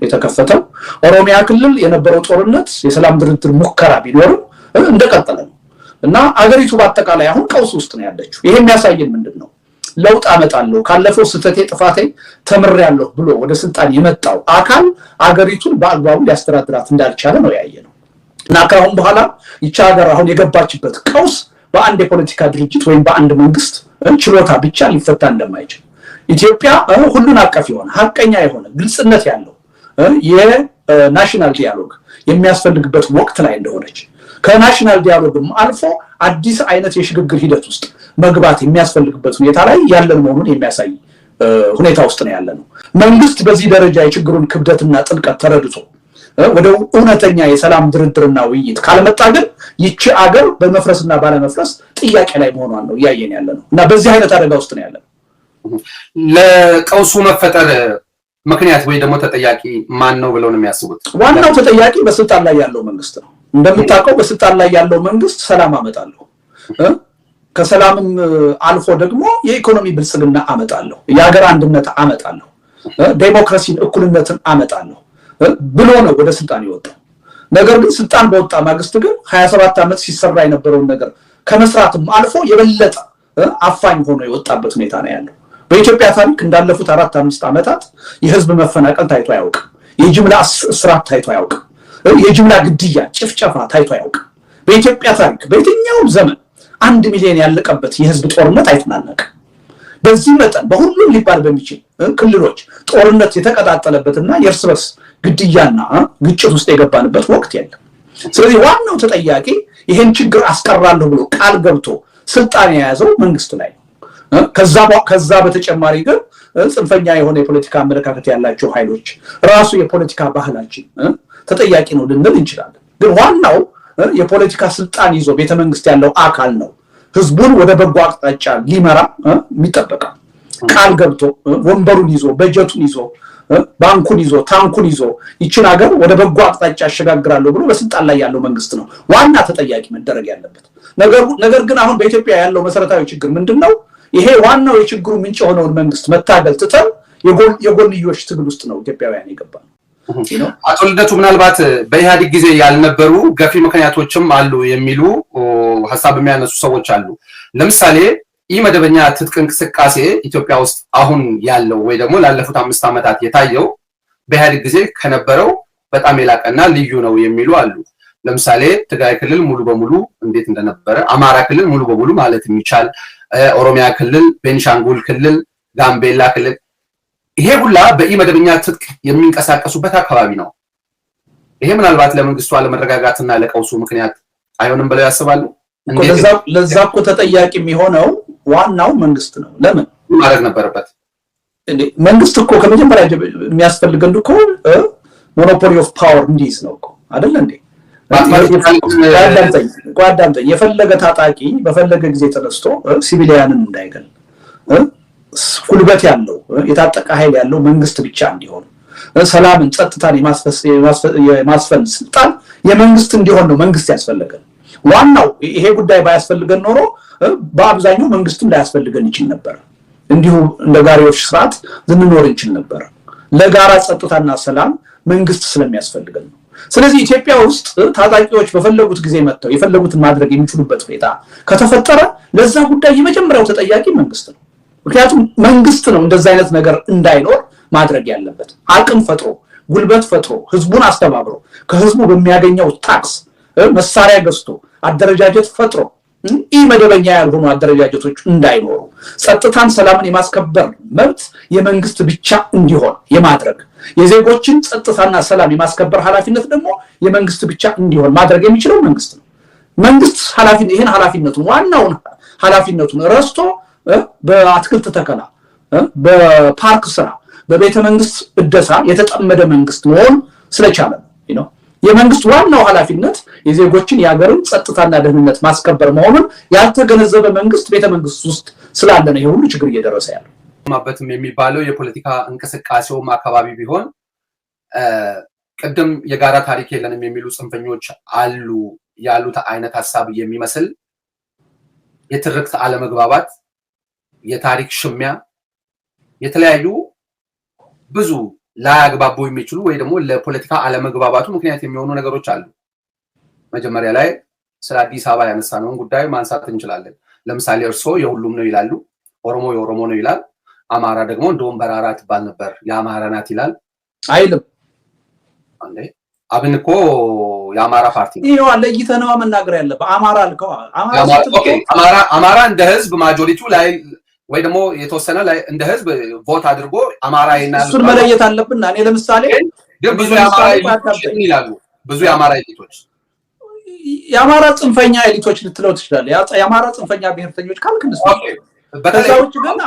የተከፈተው። ኦሮሚያ ክልል የነበረው ጦርነት የሰላም ድርድር ሙከራ ቢኖርም እንደቀጠለ ነው እና አገሪቱ በአጠቃላይ አሁን ቀውስ ውስጥ ነው ያለችው። ይሄ የሚያሳየን ምንድነው? ለውጥ አመጣለሁ ካለፈው ስህተቴ ጥፋቴ ተምሬያለሁ ብሎ ወደ ስልጣን የመጣው አካል አገሪቱን በአግባቡ ሊያስተዳድራት እንዳልቻለ ነው ያየነው። እና ከአሁን በኋላ ይህች ሀገር አሁን የገባችበት ቀውስ በአንድ የፖለቲካ ድርጅት ወይም በአንድ መንግስት ችሎታ ብቻ ሊፈታ እንደማይችል ኢትዮጵያ ሁሉን አቀፍ የሆነ ሀቀኛ የሆነ ግልጽነት ያለው የናሽናል ዲያሎግ የሚያስፈልግበት ወቅት ላይ እንደሆነች ከናሽናል ዲያሎግም አልፎ አዲስ አይነት የሽግግር ሂደት ውስጥ መግባት የሚያስፈልግበት ሁኔታ ላይ ያለን መሆኑን የሚያሳይ ሁኔታ ውስጥ ነው ያለነው። መንግስት በዚህ ደረጃ የችግሩን ክብደትና ጥልቀት ተረድቶ ወደ እውነተኛ የሰላም ድርድርና ውይይት ካልመጣ ግን ይቺ አገር በመፍረስና ባለመፍረስ ጥያቄ ላይ መሆኗን ነው እያየን ያለነው እና በዚህ አይነት አደጋ ውስጥ ነው ያለነው። ለቀውሱ መፈጠር ምክንያት ወይ ደግሞ ተጠያቂ ማን ነው ብለው ነው የሚያስቡት? ዋናው ተጠያቂ በስልጣን ላይ ያለው መንግስት ነው። እንደምታውቀው በስልጣን ላይ ያለው መንግስት ሰላም አመጣለሁ፣ ከሰላምም አልፎ ደግሞ የኢኮኖሚ ብልጽግና አመጣለሁ፣ የሀገር አንድነት አመጣለሁ፣ ዴሞክራሲን እኩልነትን አመጣለሁ ብሎ ነው ወደ ስልጣን የወጣው። ነገር ግን ስልጣን በወጣ ማግስት ግን 27 ዓመት ሲሰራ የነበረውን ነገር ከመስራትም አልፎ የበለጠ አፋኝ ሆኖ የወጣበት ሁኔታ ነው ያለው። በኢትዮጵያ ታሪክ እንዳለፉት 4-5 ዓመታት የህዝብ መፈናቀል ታይቶ አያውቅም። የጅምላ እስራት ታይቶ አያውቅም። የጅምላ ግድያ፣ ጭፍጨፋ ታይቶ አያውቅም። በኢትዮጵያ ታሪክ በየትኛውም ዘመን 1 ሚሊዮን ያለቀበት የህዝብ ጦርነት አይተናነቅም። በዚህ መጠን በሁሉም ሊባል በሚችል ክልሎች ጦርነት የተቀጣጠለበትና የእርስ በርስ ግድያና ግጭት ውስጥ የገባንበት ወቅት የለም። ስለዚህ ዋናው ተጠያቂ ይሄን ችግር አስቀራለሁ ብሎ ቃል ገብቶ ስልጣን የያዘው መንግስት ላይ ነው። ከዛ በተጨማሪ ግን ጽንፈኛ የሆነ የፖለቲካ አመለካከት ያላቸው ኃይሎች ራሱ የፖለቲካ ባህላችን ተጠያቂ ነው ልንል እንችላለን። ግን ዋናው የፖለቲካ ስልጣን ይዞ ቤተመንግስት ያለው አካል ነው ህዝቡን ወደ በጎ አቅጣጫ ሊመራ የሚጠበቀው። ቃል ገብቶ ወንበሩን ይዞ በጀቱን ይዞ ባንኩን ይዞ ታንኩን ይዞ ይችን ሀገር ወደ በጎ አቅጣጫ አሸጋግራለሁ ብሎ በስልጣን ላይ ያለው መንግስት ነው ዋና ተጠያቂ መደረግ ያለበት። ነገር ግን አሁን በኢትዮጵያ ያለው መሰረታዊ ችግር ምንድነው? ይሄ ዋናው የችግሩ ምንጭ የሆነውን መንግስት መታገል ትተን የጎንዮሽ ትግል ውስጥ ነው ኢትዮጵያውያን የገባነው። አቶ ልደቱ ምናልባት በኢህአዴግ ጊዜ ያልነበሩ ገፊ ምክንያቶችም አሉ የሚሉ ሐሳብ የሚያነሱ ሰዎች አሉ። ለምሳሌ መደበኛ ትጥቅ እንቅስቃሴ ኢትዮጵያ ውስጥ አሁን ያለው ወይ ደግሞ ላለፉት 5 ዓመታት የታየው በኢህአዴግ ጊዜ ከነበረው በጣም የላቀና ልዩ ነው የሚሉ አሉ። ለምሳሌ ትግራይ ክልል ሙሉ በሙሉ እንዴት እንደነበረ፣ አማራ ክልል ሙሉ በሙሉ ማለት የሚቻል፣ ኦሮሚያ ክልል፣ ቤንሻንጉል ክልል፣ ጋምቤላ ክልል ይሄ ሁላ በኢመደበኛ ትጥቅ የሚንቀሳቀሱበት አካባቢ ነው። ይሄ ምናልባት ለመንግስቱ አለመረጋጋትና ለቀውሱ ምክንያት አይሆንም ብለው ያስባሉ? ለዛ እኮ ተጠያቂ የሚሆነው ዋናው መንግስት ነው። ለምን ማድረግ ነበረበት? መንግስት እኮ ከመጀመሪያ የሚያስፈልገን እኮ ሞኖፖሊ ኦፍ ፓወር እንዲይዝ ነው እኮ አይደል እንዴ? ጓዳምጠኝ የፈለገ ታጣቂ በፈለገ ጊዜ ተነስቶ ሲቪሊያንን እንዳይገል ጉልበት ያለው የታጠቀ ኃይል ያለው መንግስት ብቻ እንዲሆን ሰላምን ጸጥታን የማስፈን ስልጣን የመንግስት እንዲሆን ነው መንግስት ያስፈልገን። ዋናው ይሄ ጉዳይ ባያስፈልገን ኖሮ በአብዛኛው መንግስትም ላያስፈልገን ይችል ነበር። እንዲሁ እንደ ጋሪዎች ስርዓት ልንኖር እንችል ነበር። ለጋራ ጸጥታና ሰላም መንግስት ስለሚያስፈልገን ነው። ስለዚህ ኢትዮጵያ ውስጥ ታጣቂዎች በፈለጉት ጊዜ መጥተው የፈለጉትን ማድረግ የሚችሉበት ሁኔታ ከተፈጠረ ለዛ ጉዳይ የመጀመሪያው ተጠያቂ መንግስት ነው። ምክንያቱም መንግስት ነው እንደዛ አይነት ነገር እንዳይኖር ማድረግ ያለበት። አቅም ፈጥሮ ጉልበት ፈጥሮ ህዝቡን አስተባብሮ ከህዝቡ በሚያገኘው ታክስ መሳሪያ ገዝቶ አደረጃጀት ፈጥሮ ኢመደበኛ ያልሆኑ አደረጃጀቶች እንዳይኖሩ ጸጥታን ሰላምን የማስከበር መብት የመንግስት ብቻ እንዲሆን የማድረግ የዜጎችን ጸጥታና ሰላም የማስከበር ኃላፊነት ደግሞ የመንግስት ብቻ እንዲሆን ማድረግ የሚችለው መንግስት ነው። መንግስት ይሄን ኃላፊነቱን ዋናውን ኃላፊነቱን ረስቶ በአትክልት ተከላ በፓርክ ስራ በቤተ መንግስት እደሳ የተጠመደ መንግስት መሆን ስለቻለ ነው። የመንግስት ዋናው ኃላፊነት የዜጎችን የሀገርን ጸጥታና ደህንነት ማስከበር መሆኑን ያልተገነዘበ መንግስት ቤተ መንግስት ውስጥ ስላለ ነው ይሄ ሁሉ ችግር እየደረሰ ያለው። ማበትም የሚባለው የፖለቲካ እንቅስቃሴውም አካባቢ ቢሆን ቅድም የጋራ ታሪክ የለንም የሚሉ ጽንፈኞች አሉ ያሉት አይነት ሐሳብ የሚመስል የትርክት አለመግባባት፣ የታሪክ ሽሚያ፣ የተለያዩ ብዙ ላያግባቡ የሚችሉ ወይ ደግሞ ለፖለቲካ አለመግባባቱ ምክንያት የሚሆኑ ነገሮች አሉ። መጀመሪያ ላይ ስለ አዲስ አበባ ያነሳነውን ጉዳይ ማንሳት እንችላለን። ለምሳሌ እርስዎ የሁሉም ነው ይላሉ፣ ኦሮሞ የኦሮሞ ነው ይላል፣ አማራ ደግሞ እንደውም በራራ ትባል ነበር የአማራ ናት ይላል አይልም እንዴ? አብን እኮ የአማራ ፓርቲ ነው። ይሄው ለይተህ ነው መናገር ያለብህ። አማራ አልከው አማራ እንደ ህዝብ ማጆሪቲው ላይ ወይ ደግሞ የተወሰነ ላይ እንደ ህዝብ ቮት አድርጎ አማራ ይናል። እሱን መለየት አለብንና እኔ ለምሳሌ ግን ብዙ የአማራ ኤሊቶች ይላሉ። ብዙ የአማራ ኤሊቶች የአማራ ጽንፈኛ ኤሊቶች ልትለው ትችላለህ። የአማራ ጽንፈኛ ብሔርተኞች ካልክንስ በተዛውጭ ግን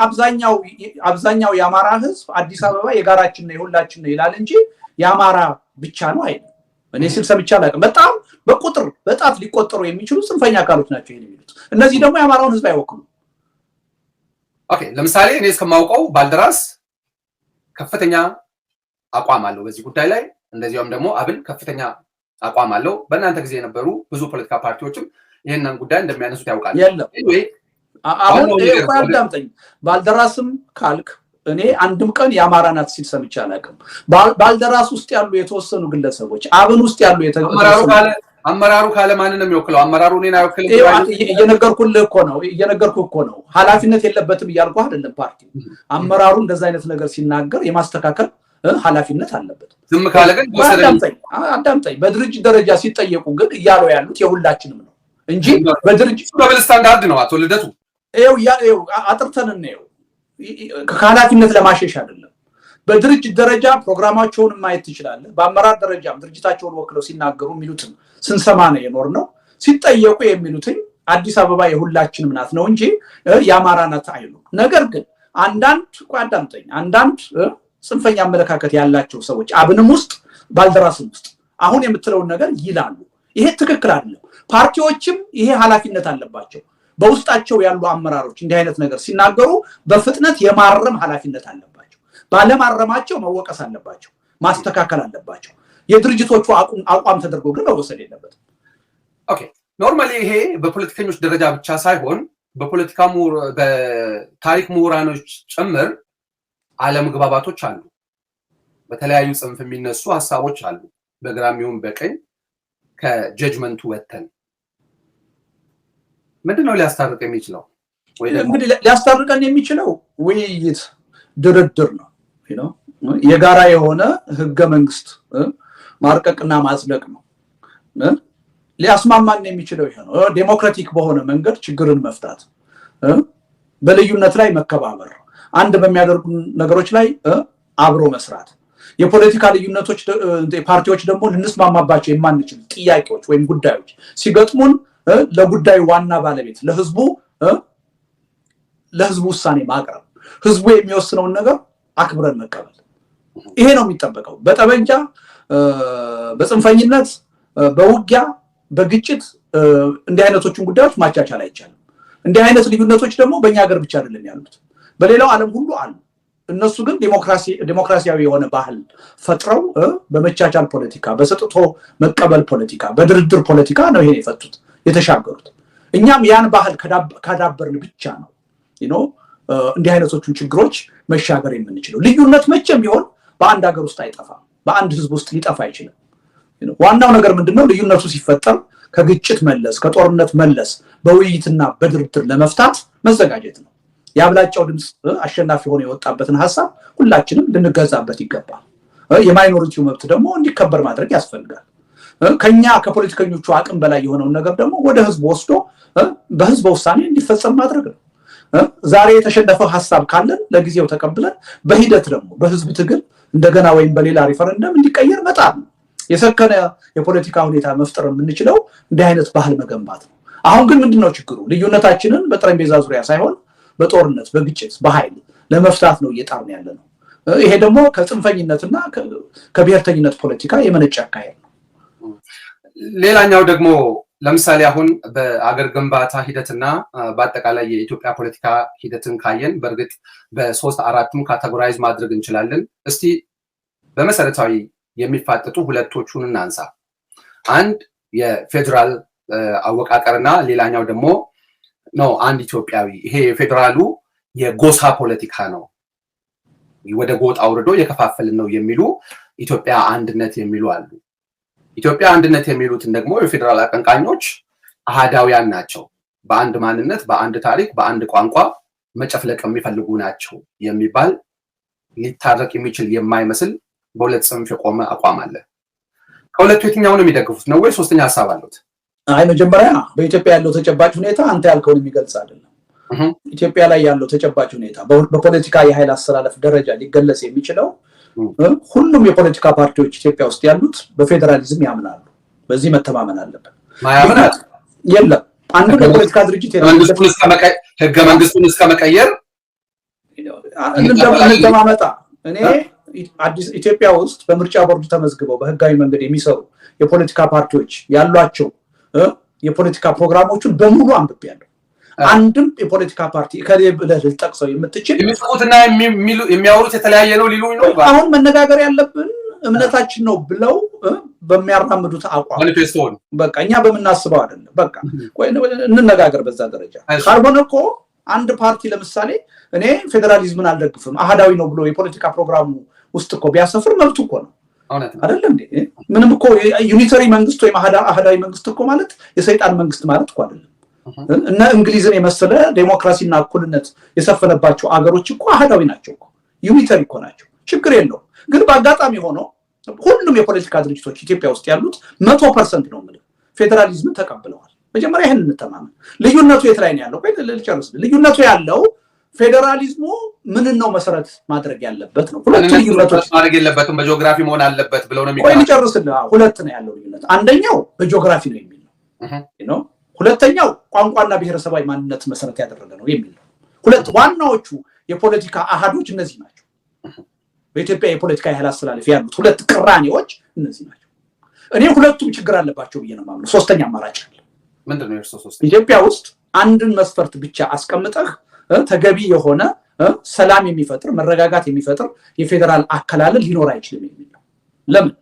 አብዛኛው የአማራ ህዝብ አዲስ አበባ የጋራችን ነው የሁላችን ነው ይላል እንጂ የአማራ ብቻ ነው አይደል። እኔ ሲል ሰምቼ አላውቅም። በጣም በቁጥር በጣት ሊቆጠሩ የሚችሉ ጽንፈኛ አካሎች ናቸው ይሄን የሚሉት። እነዚህ ደግሞ የአማራውን ህዝብ አይወክሉም። ኦኬ ለምሳሌ እኔ እስከማውቀው ባልደራስ ከፍተኛ አቋም አለው በዚህ ጉዳይ ላይ፣ እንደዚያውም ደግሞ አብን ከፍተኛ አቋም አለው። በእናንተ ጊዜ የነበሩ ብዙ ፖለቲካ ፓርቲዎችም ይሄንን ጉዳይ እንደሚያነሱት ያውቃሉ። አሁን አዳምጠኝ። ባልደራስም ካልክ እኔ አንድም ቀን የአማራ ናት ሲል ሰምቼ አላውቅም። ባልደራስ ውስጥ ያሉ የተወሰኑ ግለሰቦች አብን ውስጥ ያሉ አመራሩ ካለ ማንን ነው የሚወክለው? አመራሩ እኔን አይወክልም። እየነገርኩህ እኮ ነው። ኃላፊነት የለበትም እያልኩህ አይደለም። ፓርቲ አመራሩ እንደዛ አይነት ነገር ሲናገር የማስተካከል ኃላፊነት አለበት። ዝም ካለ ግን አዳምጠኝ። በድርጅት ደረጃ ሲጠየቁ ግን እያሉ ያሉት የሁላችንም ነው እንጂ በድርጅት በብል ስታንዳርድ ነው። አቶ ልደቱ ይኸው አጥርተን እንየው፣ ከኃላፊነት ለማሸሽ አይደለም። በድርጅት ደረጃ ፕሮግራማቸውን ማየት ትችላለህ። በአመራር ደረጃም ድርጅታቸውን ወክለው ሲናገሩ የሚሉትን ስንሰማ ነው የኖርነው። ሲጠየቁ የሚሉትን አዲስ አበባ የሁላችንም ናት ነው እንጂ የአማራ ናት አይሉም። ነገር ግን አንዳንድ ጽንፈኛ አመለካከት ያላቸው ሰዎች አብንም ውስጥ ባልደራስም ውስጥ አሁን የምትለውን ነገር ይላሉ። ይሄ ትክክል አይደለም። ፓርቲዎችም ይሄ ኃላፊነት አለባቸው። በውስጣቸው ያሉ አመራሮች እንዲህ አይነት ነገር ሲናገሩ በፍጥነት የማረም ኃላፊነት አለባቸው። ባለማረማቸው መወቀስ አለባቸው፣ ማስተካከል አለባቸው። የድርጅቶቹ አቋም ተደርጎ ግን መወሰድ የለበትም። ኦኬ ኖርማሊ ይሄ በፖለቲከኞች ደረጃ ብቻ ሳይሆን በፖለቲካ በታሪክ ምሁራኖች ጭምር አለመግባባቶች አሉ። በተለያዩ ጽንፍ የሚነሱ ሐሳቦች አሉ። በግራም ይሁን በቀኝ ከጀጅመንቱ ወተን ምንድነው ሊያስታርቅ የሚችለው? እንግዲህ ሊያስታርቀን የሚችለው ውይይት፣ ድርድር ነው። የጋራ የሆነ ህገ መንግስት ማርቀቅና ማጽደቅ ነው። ሊያስማማን የሚችለው ይሄ ነው። ዴሞክራቲክ በሆነ መንገድ ችግርን መፍታት፣ በልዩነት ላይ መከባበር፣ አንድ በሚያደርጉ ነገሮች ላይ አብሮ መስራት። የፖለቲካ ልዩነቶች ፓርቲዎች ደግሞ ልንስማማባቸው የማንችል ጥያቄዎች ወይም ጉዳዮች ሲገጥሙን ለጉዳዩ ዋና ባለቤት ለህዝቡ ውሳኔ ማቅረብ፣ ህዝቡ የሚወስነውን ነገር አክብረን መቀበል። ይሄ ነው የሚጠበቀው። በጠመንጃ በጽንፈኝነት በውጊያ በግጭት እንዲህ አይነቶችን ጉዳዮች ማቻቻል አይቻልም። እንዲህ አይነት ልዩነቶች ደግሞ በእኛ ሀገር ብቻ አይደለም ያሉት፣ በሌላው ዓለም ሁሉ አሉ። እነሱ ግን ዲሞክራሲያዊ የሆነ ባህል ፈጥረው በመቻቻል ፖለቲካ፣ በሰጥቶ መቀበል ፖለቲካ፣ በድርድር ፖለቲካ ነው ይሄን የፈቱት የተሻገሩት። እኛም ያን ባህል ካዳበርን ብቻ ነው እንዲህ አይነቶቹን ችግሮች መሻገር የምንችለው። ልዩነት መቼም ቢሆን በአንድ ሀገር ውስጥ አይጠፋም፣ በአንድ ህዝብ ውስጥ ሊጠፋ አይችልም። ዋናው ነገር ምንድነው? ልዩነቱ ሲፈጠር ከግጭት መለስ፣ ከጦርነት መለስ በውይይትና በድርድር ለመፍታት መዘጋጀት ነው። የአብላጫው ድምፅ አሸናፊ ሆኖ የወጣበትን ሐሳብ ሁላችንም ልንገዛበት ይገባል። የማይኖሪቲው መብት ደግሞ እንዲከበር ማድረግ ያስፈልጋል። ከኛ ከፖለቲከኞቹ አቅም በላይ የሆነውን ነገር ደግሞ ወደ ህዝብ ወስዶ በህዝብ ውሳኔ እንዲፈጸም ማድረግ ነው። ዛሬ የተሸነፈ ሐሳብ ካለን ለጊዜው ተቀብለን በሂደት ደግሞ በህዝብ ትግል እንደገና ወይም በሌላ ሪፈረንደም እንዲቀየር መጣር ነው። የሰከነ የፖለቲካ ሁኔታ መፍጠር የምንችለው እንዲህ አይነት ባህል መገንባት ነው። አሁን ግን ምንድነው ችግሩ? ልዩነታችንን በጠረጴዛ ዙሪያ ሳይሆን በጦርነት፣ በግጭት፣ በኃይል ለመፍታት ነው እየጣርን ያለ ነው። ይሄ ደግሞ ከጽንፈኝነትና ከብሔርተኝነት ፖለቲካ የመነጨ አካሄድ ነው። ሌላኛው ደግሞ ለምሳሌ አሁን በአገር ግንባታ ሂደትና በአጠቃላይ የኢትዮጵያ ፖለቲካ ሂደትን ካየን በእርግጥ በሶስት አራቱም ካቴጎራይዝ ማድረግ እንችላለን። እስቲ በመሰረታዊ የሚፋጠጡ ሁለቶቹን እናንሳ። አንድ የፌዴራል አወቃቀርና ሌላኛው ደግሞ ነው አንድ ኢትዮጵያዊ። ይሄ የፌዴራሉ የጎሳ ፖለቲካ ነው፣ ወደ ጎጥ አውርዶ የከፋፈልን ነው የሚሉ ኢትዮጵያ አንድነት የሚሉ አሉ። ኢትዮጵያ አንድነት የሚሉትን ደግሞ የፌዴራል አቀንቃኞች አሃዳውያን ናቸው፣ በአንድ ማንነት፣ በአንድ ታሪክ፣ በአንድ ቋንቋ መጨፍለቅ የሚፈልጉ ናቸው የሚባል ሊታረቅ የሚችል የማይመስል በሁለት ጽንፍ የቆመ አቋም አለ። ከሁለቱ የትኛውን የሚደግፉት ነው ወይ ሶስተኛ ሐሳብ አሉት? አይ መጀመሪያ በኢትዮጵያ ያለው ተጨባጭ ሁኔታ አንተ ያልከውን የሚገልጽ አይደለም። ኢትዮጵያ ላይ ያለው ተጨባጭ ሁኔታ በፖለቲካ የኃይል አስተላለፍ ደረጃ ሊገለጽ የሚችለው ሁሉም የፖለቲካ ፓርቲዎች ኢትዮጵያ ውስጥ ያሉት በፌደራሊዝም ያምናሉ። በዚህ መተማመን አለበት። ማያምናት የለም። አንዱ የፖለቲካ ድርጅት ህገ መንግስቱን እስከመቀየር እንደማመጣ እኔ ኢትዮጵያ ውስጥ በምርጫ ቦርድ ተመዝግበው በህጋዊ መንገድ የሚሰሩ የፖለቲካ ፓርቲዎች ያሏቸው የፖለቲካ ፕሮግራሞችን በሙሉ አንብቤያለሁ። አንድም የፖለቲካ ፓርቲ ከሌ ብለህ ልጠቅሰው የምትችል የሚጽፉትና የሚያወሩት የተለያየ ነው ሊሉኝ ነው። አሁን መነጋገር ያለብን እምነታችን ነው ብለው በሚያራምዱት አቋም በቃ እኛ በምናስበው አይደለም። በቃ እንነጋገር በዛ ደረጃ። ካልሆነ እኮ አንድ ፓርቲ ለምሳሌ እኔ ፌዴራሊዝምን አልደግፍም አሃዳዊ ነው ብሎ የፖለቲካ ፕሮግራሙ ውስጥ እኮ ቢያሰፍር መብቱ እኮ ነው አይደለም እንዴ? ምንም እኮ ዩኒተሪ መንግስት ወይም አሃዳዊ መንግስት እኮ ማለት የሰይጣን መንግስት ማለት እኮ አይደለም። እና እንግሊዝን የመሰለ ዴሞክራሲና እኩልነት የሰፈነባቸው አገሮች እኮ አሃዳዊ ናቸው እኮ ዩኒተሪ እኮ ናቸው። ችግር የለውም። ግን በአጋጣሚ ሆኖ ሁሉም የፖለቲካ ድርጅቶች ኢትዮጵያ ውስጥ ያሉት 100% ነው ማለት ፌዴራሊዝምን ተቀብለዋል። መጀመሪያ ይሄን እንተማመን። ልዩነቱ የት ላይ ነው ያለው? ልጨርስ። ልዩነቱ ያለው ፌዴራሊዝሙ ምንን ነው መሰረት ማድረግ ያለበት ነው። ሁለት ልዩነቶች ማድረግ የለበትም በጂኦግራፊ መሆን አለበት ብለው ነው የሚቀር። ልጨርስልህ። ሁለት ነው ያለው ልዩነት። አንደኛው በጂኦግራፊ ነው የሚል ነው። ሁለተኛው ቋንቋና ብሔረሰባዊ ማንነት መሰረት ያደረገ ነው የሚል ነው። ሁለት ዋናዎቹ የፖለቲካ አሃዶች እነዚህ ናቸው። በኢትዮጵያ የፖለቲካ የኃይል አስተላለፍ ያሉት ሁለት ቅራኔዎች እነዚህ ናቸው። እኔ ሁለቱም ችግር አለባቸው ብዬ ነው የማምነው። ሶስተኛ አማራጭ አለ። ምንድነው የእርሶ ሶስተኛ? ኢትዮጵያ ውስጥ አንድን መስፈርት ብቻ አስቀምጠህ ተገቢ የሆነ ሰላም የሚፈጥር መረጋጋት የሚፈጥር የፌደራል አከላለል ሊኖር አይችልም የሚል ነው። ለምን?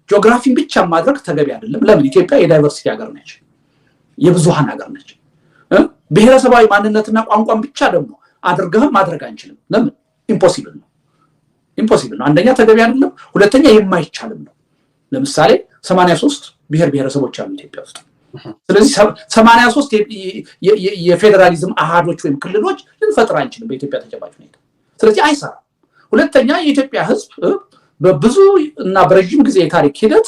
ጂኦግራፊን ብቻ ማድረግ ተገቢ አይደለም። ለምን? ኢትዮጵያ የዳይቨርሲቲ ሀገር ነች፣ የብዙሃን ሀገር ነች። ብሔረሰባዊ ማንነትና ቋንቋን ብቻ ደግሞ አድርገህም ማድረግ አንችልም። ለምን? ኢምፖሲብል ነው። አንደኛ ተገቢ አይደለም፣ ሁለተኛ የማይቻልም ነው። ለምሳሌ 83 ብሔር ብሔረሰቦች አሉ ኢትዮጵያ ውስጥ። ስለዚህ 83 የፌዴራሊዝም አሃዶች ወይም ክልሎች ልንፈጥር አንችልም በኢትዮጵያ ተጨባጭ ሁኔታ። ስለዚህ አይሰራም። ሁለተኛ የኢትዮጵያ ሕዝብ በብዙ እና በረጅም ጊዜ የታሪክ ሂደት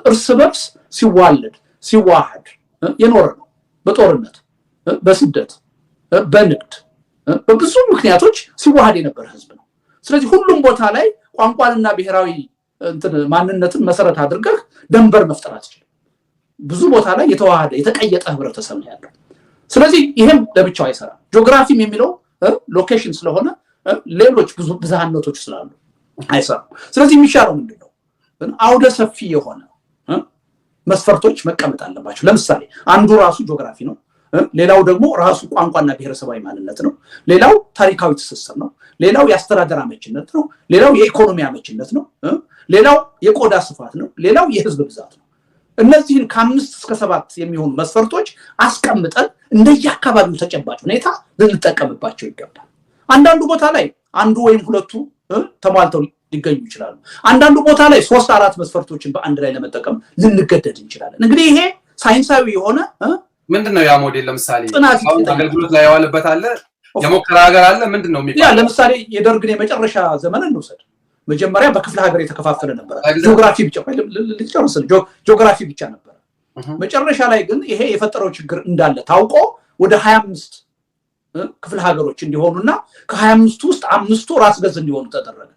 እርስ በርስ ሲዋለድ ሲዋሃድ የኖረ ነው። በጦርነት፣ በስደት፣ በንግድ፣ በብዙ ምክንያቶች ሲዋሃድ የነበረ ሕዝብ ነው። ስለዚህ ሁሉም ቦታ ላይ ቋንቋንና ብሔራዊ ማንነትን መሰረት አድርገህ ደንበር መፍጠር አትችልም። ብዙ ቦታ ላይ የተዋሃደ የተቀየጠ ህብረተሰብ ነው ያለው። ስለዚህ ይሄም ለብቻው አይሰራም። ጂኦግራፊም የሚለው ሎኬሽን ስለሆነ ሌሎች ብዙ ብዝሃነቶች ስላሉ አይሰራም። ስለዚህ የሚሻለው ምንድነው? አውደ ሰፊ የሆነ መስፈርቶች መቀመጥ አለባቸው። ለምሳሌ አንዱ ራሱ ጂኦግራፊ ነው፣ ሌላው ደግሞ ራሱ ቋንቋና ብሔረሰባዊ ማንነት ነው፣ ሌላው ታሪካዊ ትስስር ነው፣ ሌላው የአስተዳደር አመችነት ነው፣ ሌላው የኢኮኖሚ አመችነት ነው፣ ሌላው የቆዳ ስፋት ነው፣ ሌላው የህዝብ ብዛት ነው። እነዚህን ከ5 እስከ 7 የሚሆኑ መስፈርቶች አስቀምጠን እንደየአካባቢው ተጨባጭ ሁኔታ ልንጠቀምባቸው ይገባል። አንዳንዱ ቦታ ላይ አንዱ ወይም ሁለቱ ተሟልተው ሊገኙ ይችላሉ። አንዳንዱ ቦታ ላይ 3-4 መስፈርቶችን በአንድ ላይ ለመጠቀም ልንገደድ እንችላለን። እንግዲህ ይሄ ሳይንሳዊ የሆነ ምንድነው ያ ሞዴል? ለምሳሌ አሁን አገልግሎት ላይ ያዋለበት አለ፣ የሞከረ ሀገር አለ። ምንድነው የሚባለው? ያ ለምሳሌ የደርግን የመጨረሻ ዘመን እንውሰድ። መጀመሪያ በክፍለ ሀገር የተከፋፈለ ነበር። ጂኦግራፊ ብቻ ነበር። መጨረሻ ላይ ግን ይሄ የፈጠረው ችግር እንዳለ ታውቆ ወደ 25 ክፍለ ሀገሮች እንዲሆኑና ከ25 ውስጥ 5ቱ ራስ ገዝ እንዲሆኑ ተደረገ።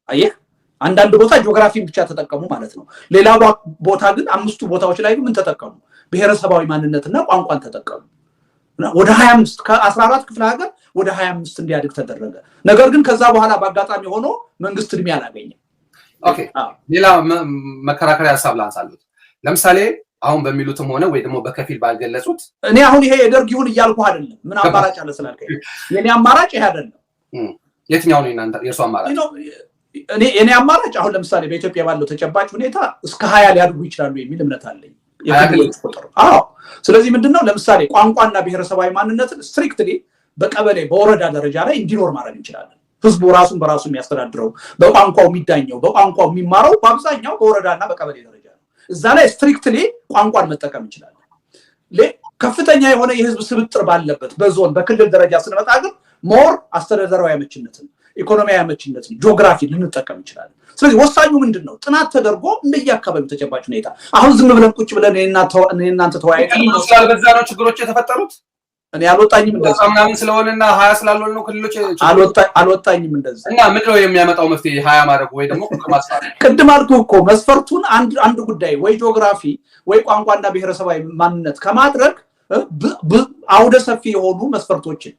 አየህ፣ አንዳንድ ቦታ ጂኦግራፊን ብቻ ተጠቀሙ ማለት ነው። ሌላ ቦታ ግን 5ቱ ቦታዎች ላይ ምን ተጠቀሙ? ብሔረሰባዊ ማንነትና ቋንቋን ተጠቀሙ። ወደ 25 ከ14 ክፍለ ሀገር ወደ 25 እንዲያድግ ተደረገ። ነገር ግን ከዛ በኋላ በአጋጣሚ ሆኖ መንግስት እድሜ አላገኘም። ኦኬ፣ ሌላ መከራከሪያ ሐሳብ ላንሳሉት። ለምሳሌ አሁን በሚሉትም ሆነ ወይ ደግሞ በከፊል ባልገለጹት፣ እኔ አሁን ይሄ የደርግ ይሁን እያልኩ አይደለም። ምን አማራጭ አለ ስላልከኝ፣ የኔ አማራጭ ይሄ አይደለም። የትኛው ነው የእርሱ አማራጭ? የኔ አማራጭ አሁን ለምሳሌ በኢትዮጵያ ባለው ተጨባጭ ሁኔታ እስከ 20 ሊያድጉ ይችላሉ የሚል እምነት አለኝ። ስለዚህ ምንድነው ለምሳሌ ቋንቋና ብሔረሰባዊ ማንነትን ስትሪክትሊ በቀበሌ በወረዳ ደረጃ ላይ እንዲኖር ማድረግ እንችላለን። ህዝቡ ራሱን በራሱ የሚያስተዳድረው በቋንቋው የሚዳኘው በቋንቋው የሚማረው በአብዛኛው በወረዳና በቀበሌ ደረጃ ነው። እዛ ላይ ስትሪክትሊ ቋንቋን መጠቀም እንችላለን። ከፍተኛ የሆነ የህዝብ ስብጥር ባለበት በዞን በክልል ደረጃ ስንመጣ ግን ሞር አስተዳደራዊ አመችነትን፣ ኢኮኖሚያዊ አመችነትን፣ ጂኦግራፊ ልንጠቀም እንችላለን። ስለዚህ ወሳኙ ምንድነው? ጥናት ተደርጎ እንደየአካባቢው ተጨባጭ ሁኔታ አሁን ዝም ብለን ቁጭ ብለን እናንተ ተወያይተን ስላልበዛ ነው ችግሮች የተፈጠሩት። እኔ አልወጣኝም እንደዛ ምናምን ስለሆነና 20 ስላልሆነ ነው ክልሎች አልወጣኝም እንደዛ። እና ምንድነው የሚያመጣው መፍትሄ? 20 ማድረግ ወይ ደግሞ ቅድም አልኩህ እኮ መስፈርቱን አንድ ጉዳይ ወይ ጂኦግራፊ ወይ ቋንቋና ብሔረሰባዊ ማንነት ከማድረግ አውደ ሰፊ የሆኑ መስፈርቶችን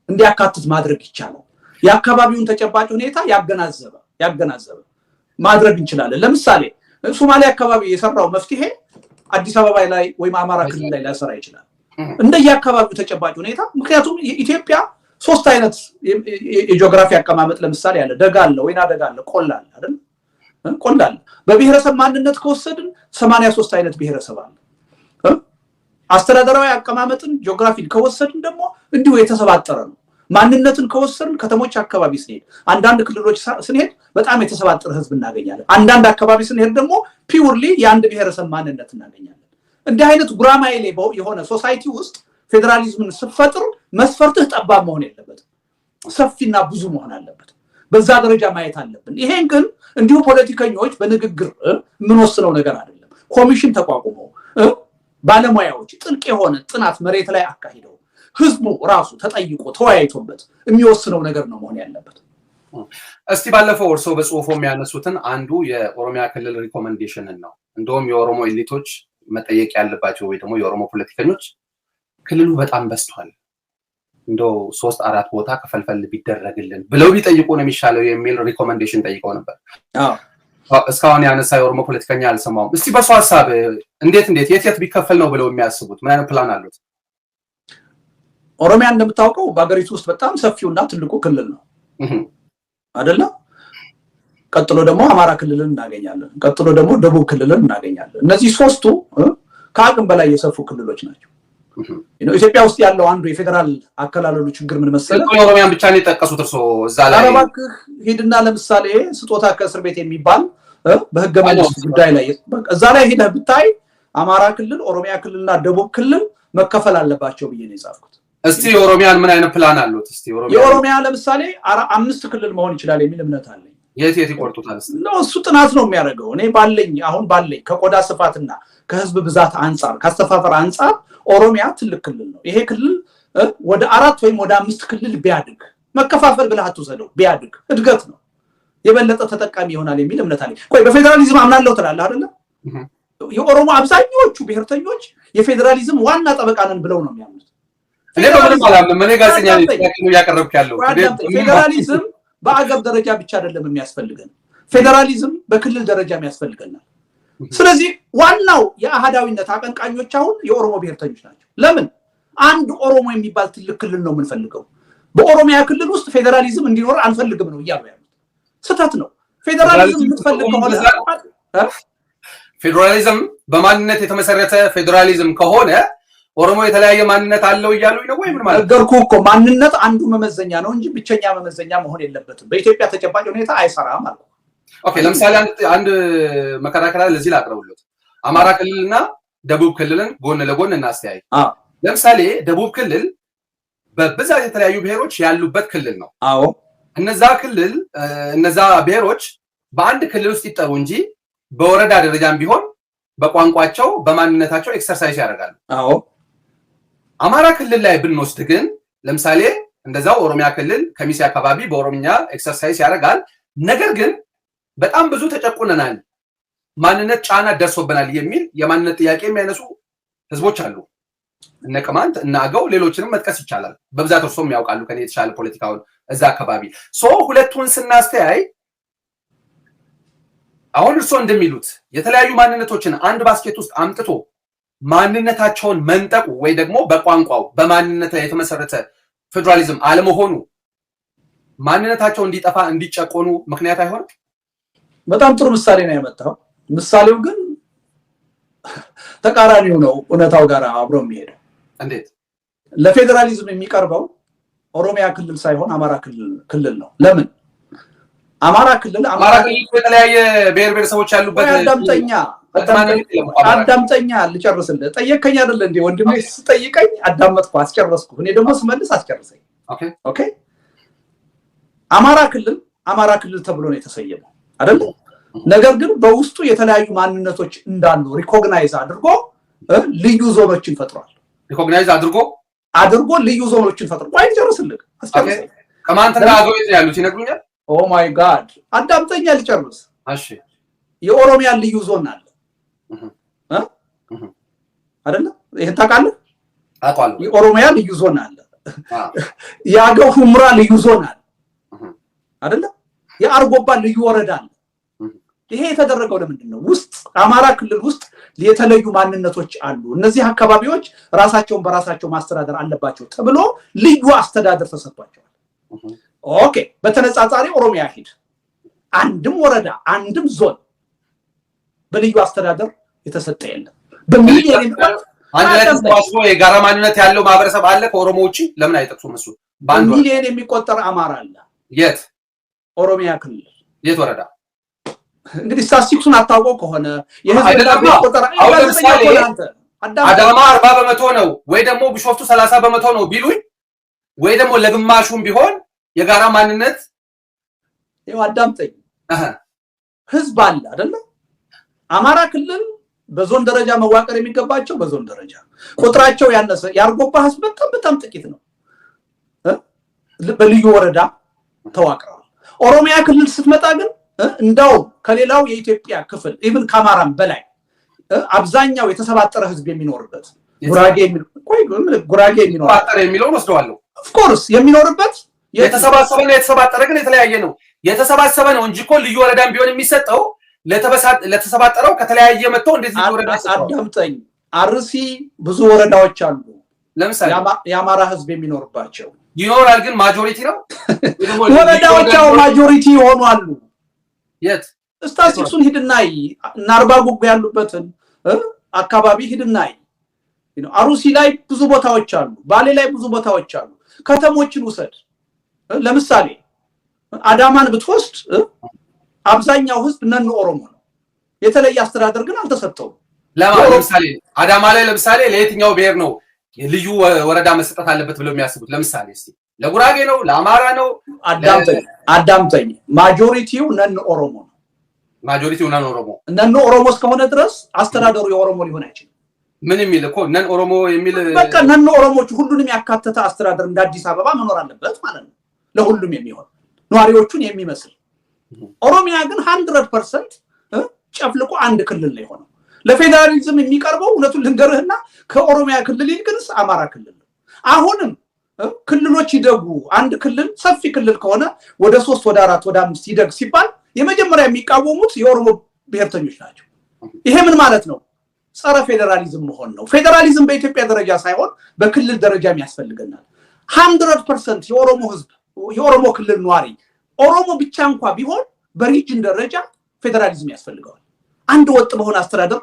እንዲያካትት ማድረግ ይቻላል። የአካባቢውን ተጨባጭ ሁኔታ ያገናዘበ ማድረግ እንችላለን። ለምሳሌ ሶማሊያ አካባቢ የሰራው መፍትሄ አዲስ አበባ ላይ ወይም አማራ ክልል ላይ ሊሰራ ይችላል እንደየአካባቢው ተጨባጭ ሁኔታ። ምክንያቱም ኢትዮጵያ 3 አይነት የጂኦግራፊ አቀማመጥ ለምሳሌ አለ። ደጋ አለ፣ ወይና ደጋ አለ፣ ቆላ አለ አይደል? ቆላ አለ። በብሔረሰብ ማንነት ከወሰድን 83 አይነት ብሔረሰብ አለ። አስተዳደራዊ አቀማመጥን ጂኦግራፊን ከወሰድን ደግሞ እንዲሁ የተሰባጠረ ነው። ማንነትን ከወሰድን ከተሞች አካባቢ ስንሄድ፣ አንዳንድ ክልሎች ስንሄድ በጣም የተሰባጠረ ህዝብ እናገኛለን። አንዳንድ አካባቢ ስንሄድ ደግሞ ፒውርሊ የአንድ ብሔረሰብ ማንነት እናገኛለን። እንዲህ አይነት ጉራማይሌ የሆነ ሶሳይቲ ውስጥ ፌዴራሊዝምን ስትፈጥር መስፈርትህ ጠባብ መሆን የለበትም፣ ሰፊና ብዙ መሆን አለበት። በዛ ደረጃ ማየት አለብን። ይሄን ግን እንዲሁ ፖለቲከኞች በንግግር የምንወስነው ነገር አይደለም። ኮሚሽን ተቋቁሞ ባለሙያዎች ጥልቅ የሆነ ጥናት መሬት ላይ አካሂደው ህዝቡ ራሱ ተጠይቆ ተወያይቶበት የሚወስነው ነገር ነው መሆን ያለበት። እስቲ ባለፈው እርስዎ በጽሁፎ የሚያነሱትን አንዱ የኦሮሚያ ክልል ሪኮመንዴሽንን ነው። እንደውም የኦሮሞ ኤሊቶች መጠየቅ ያለባቸው ወይ ደግሞ የኦሮሞ ፖለቲከኞች ክልሉ በጣም በስቷል እንደው 3-4 ቦታ ከፈልፈል ቢደረግልን ብለው ቢጠይቁ ነው የሚሻለው የሚል ሪኮመንዴሽን ጠይቀው ነበር። እስካሁን ያነሳ የኦሮሞ ፖለቲከኛ አልሰማውም። እስቲ በሱ ሐሳብ እንዴት የት ቢከፈል ነው ብለው የሚያስቡት ምን አይነት ፕላን አሉት? ኦሮሚያ እንደምታውቀው በአገሪቱ ውስጥ በጣም ሰፊውና ትልቁ ክልል ነው አይደለ? ቀጥሎ ደግሞ አማራ ክልልን እናገኛለን። ቀጥሎ ደግሞ ደቡብ ክልልን እናገኛለን። እነዚህ ሶስቱ ከአቅም በላይ የሰፉ ክልሎች ናቸው። ኢትዮጵያ ውስጥ ያለው አንዱ የፌደራል አከላለሉ ችግር ምን መሰለህ? ኦሮሚያን ብቻ ነው የጠቀሱት እርሶ እዛ ላይ። እባክህ ሂድና ለምሳሌ ስጦታ ከእስር ቤት የሚባል በህገ መንግስት ጉዳይ ላይ እዛ ላይ ሄደህ ብታይ አማራ ክልል፣ ኦሮሚያ ክልልና ደቡብ ክልል መከፈል አለባቸው ብዬ ነው የጻፍኩት። እስቲ የኦሮሚያን ምን አይነት ፕላን አሉት? እስቲ የኦሮሚያ ለምሳሌ 5 ክልል መሆን ይችላል የሚል እምነት አለኝ። የት ይቆርጡታል? እሱ ጥናት ነው የሚያደርገው። እኔ አሁን ባለኝ ከቆዳ ስፋትና ከህዝብ ብዛት አንጻር ካስተፋፈር አንጻር ኦሮሚያ ትልቅ ክልል ነው። ይሄ ክልል ወደ 4 ወይም ወደ 5 ክልል ቢያድግ መከፋፈል ብለህ አትውሰደው፣ ቢያድግ እድገት ነው፣ የበለጠ ተጠቃሚ ይሆናል የሚል እምነት አለኝ። ቆይ በፌደራሊዝም አምናለሁ ትላለህ አይደለ? የኦሮሞ አብዛኞቹ ብሔርተኞች የፌደራሊዝም ዋና ጠበቃ ነን ብለው ነው የሚያምኑት። እኔ በምንም አላምንም። እኔ ጋዜጠኛ ነኝ ያቀርብክ ያለው ፌደራሊዝም በአገር ደረጃ ብቻ አይደለም የሚያስፈልገን፣ ፌደራሊዝም በክልል ደረጃ የሚያስፈልገናል። ስለዚህ ዋናው የአሃዳዊነት አቀንቃኞች አሁን የኦሮሞ ብሔርተኞች ናቸው። ለምን? አንድ ኦሮሞ የሚባል ትልቅ ክልል ነው የምንፈልገው። በኦሮሚያ ክልል ውስጥ ፌደራሊዝም እንዲኖር አንፈልግም ነው እያሉ ያሉት። ስህተት ነው። ፌደራሊዝም የምትፈልግ ከሆነ ፌደራሊዝም በማንነት የተመሰረተ ፌደራሊዝም ከሆነ ኦሮሞ የተለያየ ማንነት አለው እያሉኝ ነው ወይ? ምን ማለት ነገርኩህ እኮ ማንነት አንዱ መመዘኛ ነው እንጂ ብቸኛ መመዘኛ መሆን የለበትም። በኢትዮጵያ ተጨባጭ ሁኔታ አይሰራም ማለት ነው። ኦኬ፣ ለምሳሌ አንድ መከራከሪያ ለዚህ ላቅርብልዎት። አማራ ክልልና ደቡብ ክልልን ጎን ለጎን እናስተያይ። ለምሳሌ ደቡብ ክልል በብዛት የተለያዩ ብሔሮች ያሉበት ክልል ነው። አዎ፣ እነዛ ብሔሮች በአንድ ክልል ውስጥ ይጠሩ እንጂ በወረዳ ደረጃም ቢሆን በቋንቋቸው በማንነታቸው ኤክሰርሳይዝ ያደርጋሉ። አዎ፣ አማራ ክልል ላይ ብንወስድ ግን ለምሳሌ እንደዛው ኦሮሚያ ክልል ከሚሴ አካባቢ በኦሮምኛ ኤክሰርሳይዝ ያደርጋል። ነገር ግን በጣም ብዙ ተጨቁነናል፣ ማንነት ጫና ደርሶብናል የሚል የማንነት ጥያቄ የሚያነሱ ህዝቦች አሉ። እነ ቅማንት፣ እነ አገው፣ ሌሎችንም መጥቀስ ይቻላል። በብዛት እርሶም ያውቃሉ ከኔ የተሻለ ፖለቲካውን እዛ አካባቢ። ሁለቱን ስናስተያይ አሁን እርሶ እንደሚሉት የተለያዩ ማንነቶችን አንድ ባስኬት ውስጥ አምጥቶ ማንነታቸውን መንጠቁ ወይ ደግሞ በቋንቋው በማንነት ላይ የተመሰረተ ፌደራሊዝም አለመሆኑ ማንነታቸው እንዲጠፋ እንዲጨቆኑ ምክንያት አይሆንም? በጣም ጥሩ ምሳሌ ነው ያመጣው። ምሳሌው ግን ተቃራኒው ነው እውነታው ጋር አብሮ የሚሄደው። እንዴት? ለፌደራሊዝም የሚቀርበው ኦሮሚያ ክልል ሳይሆን አማራ ክልል ነው። ለምን? አማራ ክልል የተለያየ ብሔር ብሔረሰቦች ያሉበት አዳምጠኛ ልጨርስልህ። ጠየቀኝ አይደል እንዴ ወንድሜ? ስጠይቀኝ አዳመጥኩ፣ አስጨረስኩ። እኔ ደግሞ ስመልስ አስጨርሰኝ። ኦኬ። አማራ ክልል ተብሎ ነው የተሰየመው አይደል? ነገር ግን በውስጡ የተለያዩ ማንነቶች እንዳሉ ሪኮግናይዝ አድርጎ ልዩ ዞኖችን ፈጥሯል። ሪኮግናይዝ አድርጎ ልዩ ዞኖችን ፈጥሯል። ቆይ ልጨርስልህ፣ አስጨርሰኝ። ከማንተና አገው ያሉት ይነግሩኛል። ኦ ማይ ጋድ፣ አዳምጠኛ ልጨርስ። እሺ። የኦሮሚያ ልዩ ዞን አለ አይደለ? ይሄን ታውቃለህ? አውቃለሁ። የኦሮሚያ ልዩ ዞን አለ። የአገው ሁምራ ልዩ ዞን አለ አይደለ? የአርጎባ ልዩ ወረዳ አለ። ይሄ የተደረገው ለምንድን ነው? ውስጥ አማራ ክልል ውስጥ የተለዩ ማንነቶች አሉ። እነዚህ አካባቢዎች ራሳቸውን በራሳቸው ማስተዳደር አለባቸው ተብሎ ልዩ አስተዳደር ተሰጥቷቸዋል። ኦኬ። በተነጻጻሪ ኦሮሚያ ሂድ፣ አንድም ወረዳ አንድም ዞን በልዩ አስተዳደር የተሰጠ የለም። በሚሊዮን የጋራ ማንነት ያለው ማህበረሰብ አለ ከኦሮሞ ውጪ። ለምን አይጠቅሱም? እሱ በሚሊዮን የሚቆጠር አማራ አለ። የት? ኦሮሚያ ክልል። የት ወረዳ? እንግዲህ ስታቲስቲክሱን አታውቀው ከሆነ አዳማ 40% ነው ወይ ደግሞ ቢሾፍቱ 30% ነው ቢሉኝ ወይ ደግሞ ለግማሹም ቢሆን የጋራ ማንነት አዳምጠኝ። ህዝብ አለ አይደለ? አማራ ክልል በዞን ደረጃ መዋቀር የሚገባቸው በዞን ደረጃ ቁጥራቸው ያነሰ የአርጎባ ህዝብ በጣም ጥቂት ነው፣ በልዩ ወረዳ ተዋቅረዋል። ኦሮሚያ ክልል ስትመጣ ግን እንዳው ከሌላው የኢትዮጵያ ክፍል ኢቭን ከአማራም በላይ አብዛኛው የተሰባጠረ ህዝብ የሚኖርበት ጉራጌ የሚለው ወስደዋለሁ ኦፍ ኮርስ የሚኖርበት የተሰባሰበና የተሰባጠረ ግን የተለያየ ነው። የተሰባሰበ ነው እንጂ እኮ ልዩ ወረዳም ቢሆን የሚሰጠው ለተሰባጠረው ከተለያየ መጥተው እንዴት ልዩ ወረዳ ይሰጣል? አዳምጠኝ። አርሲ ብዙ ወረዳዎች አሉ። ለምሳሌ የአማራ ህዝብ የሚኖርባቸው ይኖራል፣ ግን ማጆሪቲ ነው። ወረዳዎች ማጆሪቲ ይሆኑ አሉ። የት ስታቲስቲክሱን ሂድናይ እና አርባ ጉጉ ያሉበትን አካባቢ ሂድናይ። አሩሲ ላይ ብዙ ቦታዎች አሉ። ባሌ ላይ ብዙ ቦታዎች አሉ። ከተሞችን ውሰድ። ለምሳሌ አዳማን ብትወስድ አብዛኛው ህዝብ ነን ኦሮሞ ነው። የተለየ አስተዳደር ግን አልተሰጠውም። ለምሳሌ አዳማ ላይ ለምሳሌ ለየትኛው ብሔር ነው ልዩ ወረዳ መስጠት አለበት ብለው የሚያስቡት? ለምሳሌ እስቲ ለጉራጌ ነው ለአማራ ነው? አዳምጠኝ። ማጆሪቲው ነን ኦሮሞ ነው። ማጆሪቲው ነን ኦሮሞ እስከሆነ ድረስ አስተዳደሩ የኦሮሞ ሊሆን አይችልም። ምን የሚል እኮ ነን ኦሮሞ የሚል በቃ ነን ኦሮሞች ሁሉንም ያካተተ አስተዳደር እንደ አዲስ አበባ መኖር አለበት ማለት ነው። ለሁሉም የሚሆን ነዋሪዎቹን የሚመስል። ኦሮሚያ ግን 100% ጨፍልቆ አንድ ክልል ላይ ሆነ። ለፌደራሊዝም የሚቀርበው እውነቱን ልንገርህና ከኦሮሚያ ክልል ይልቅንስ አማራ ክልል ነው። አሁንም ክልሎች ይደጉ፣ አንድ ክልል ሰፊ ክልል ከሆነ ወደ 3 ወደ 4 ወደ 5 ይደግ ሲባል የመጀመሪያ የሚቃወሙት የኦሮሞ ብሔርተኞች ናቸው። ይሄ ምን ማለት ነው? ጸረ ፌደራሊዝም መሆን ነው። ፌደራሊዝም በኢትዮጵያ ደረጃ ሳይሆን በክልል ደረጃም ያስፈልገናል። 100% የኦሮሞ ህዝብ የኦሮሞ ክልል ነዋሪ ኦሮሞ ብቻ እንኳን ቢሆን በሪጅን ደረጃ ፌደራሊዝም ያስፈልገዋል። አንድ ወጥ በሆነ አስተዳደር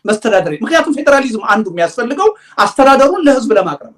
መስተዳደር። ምክንያቱም ፌደራሊዝም አንዱ የሚያስፈልገው አስተዳደሩን ለህዝብ ለማቅረብ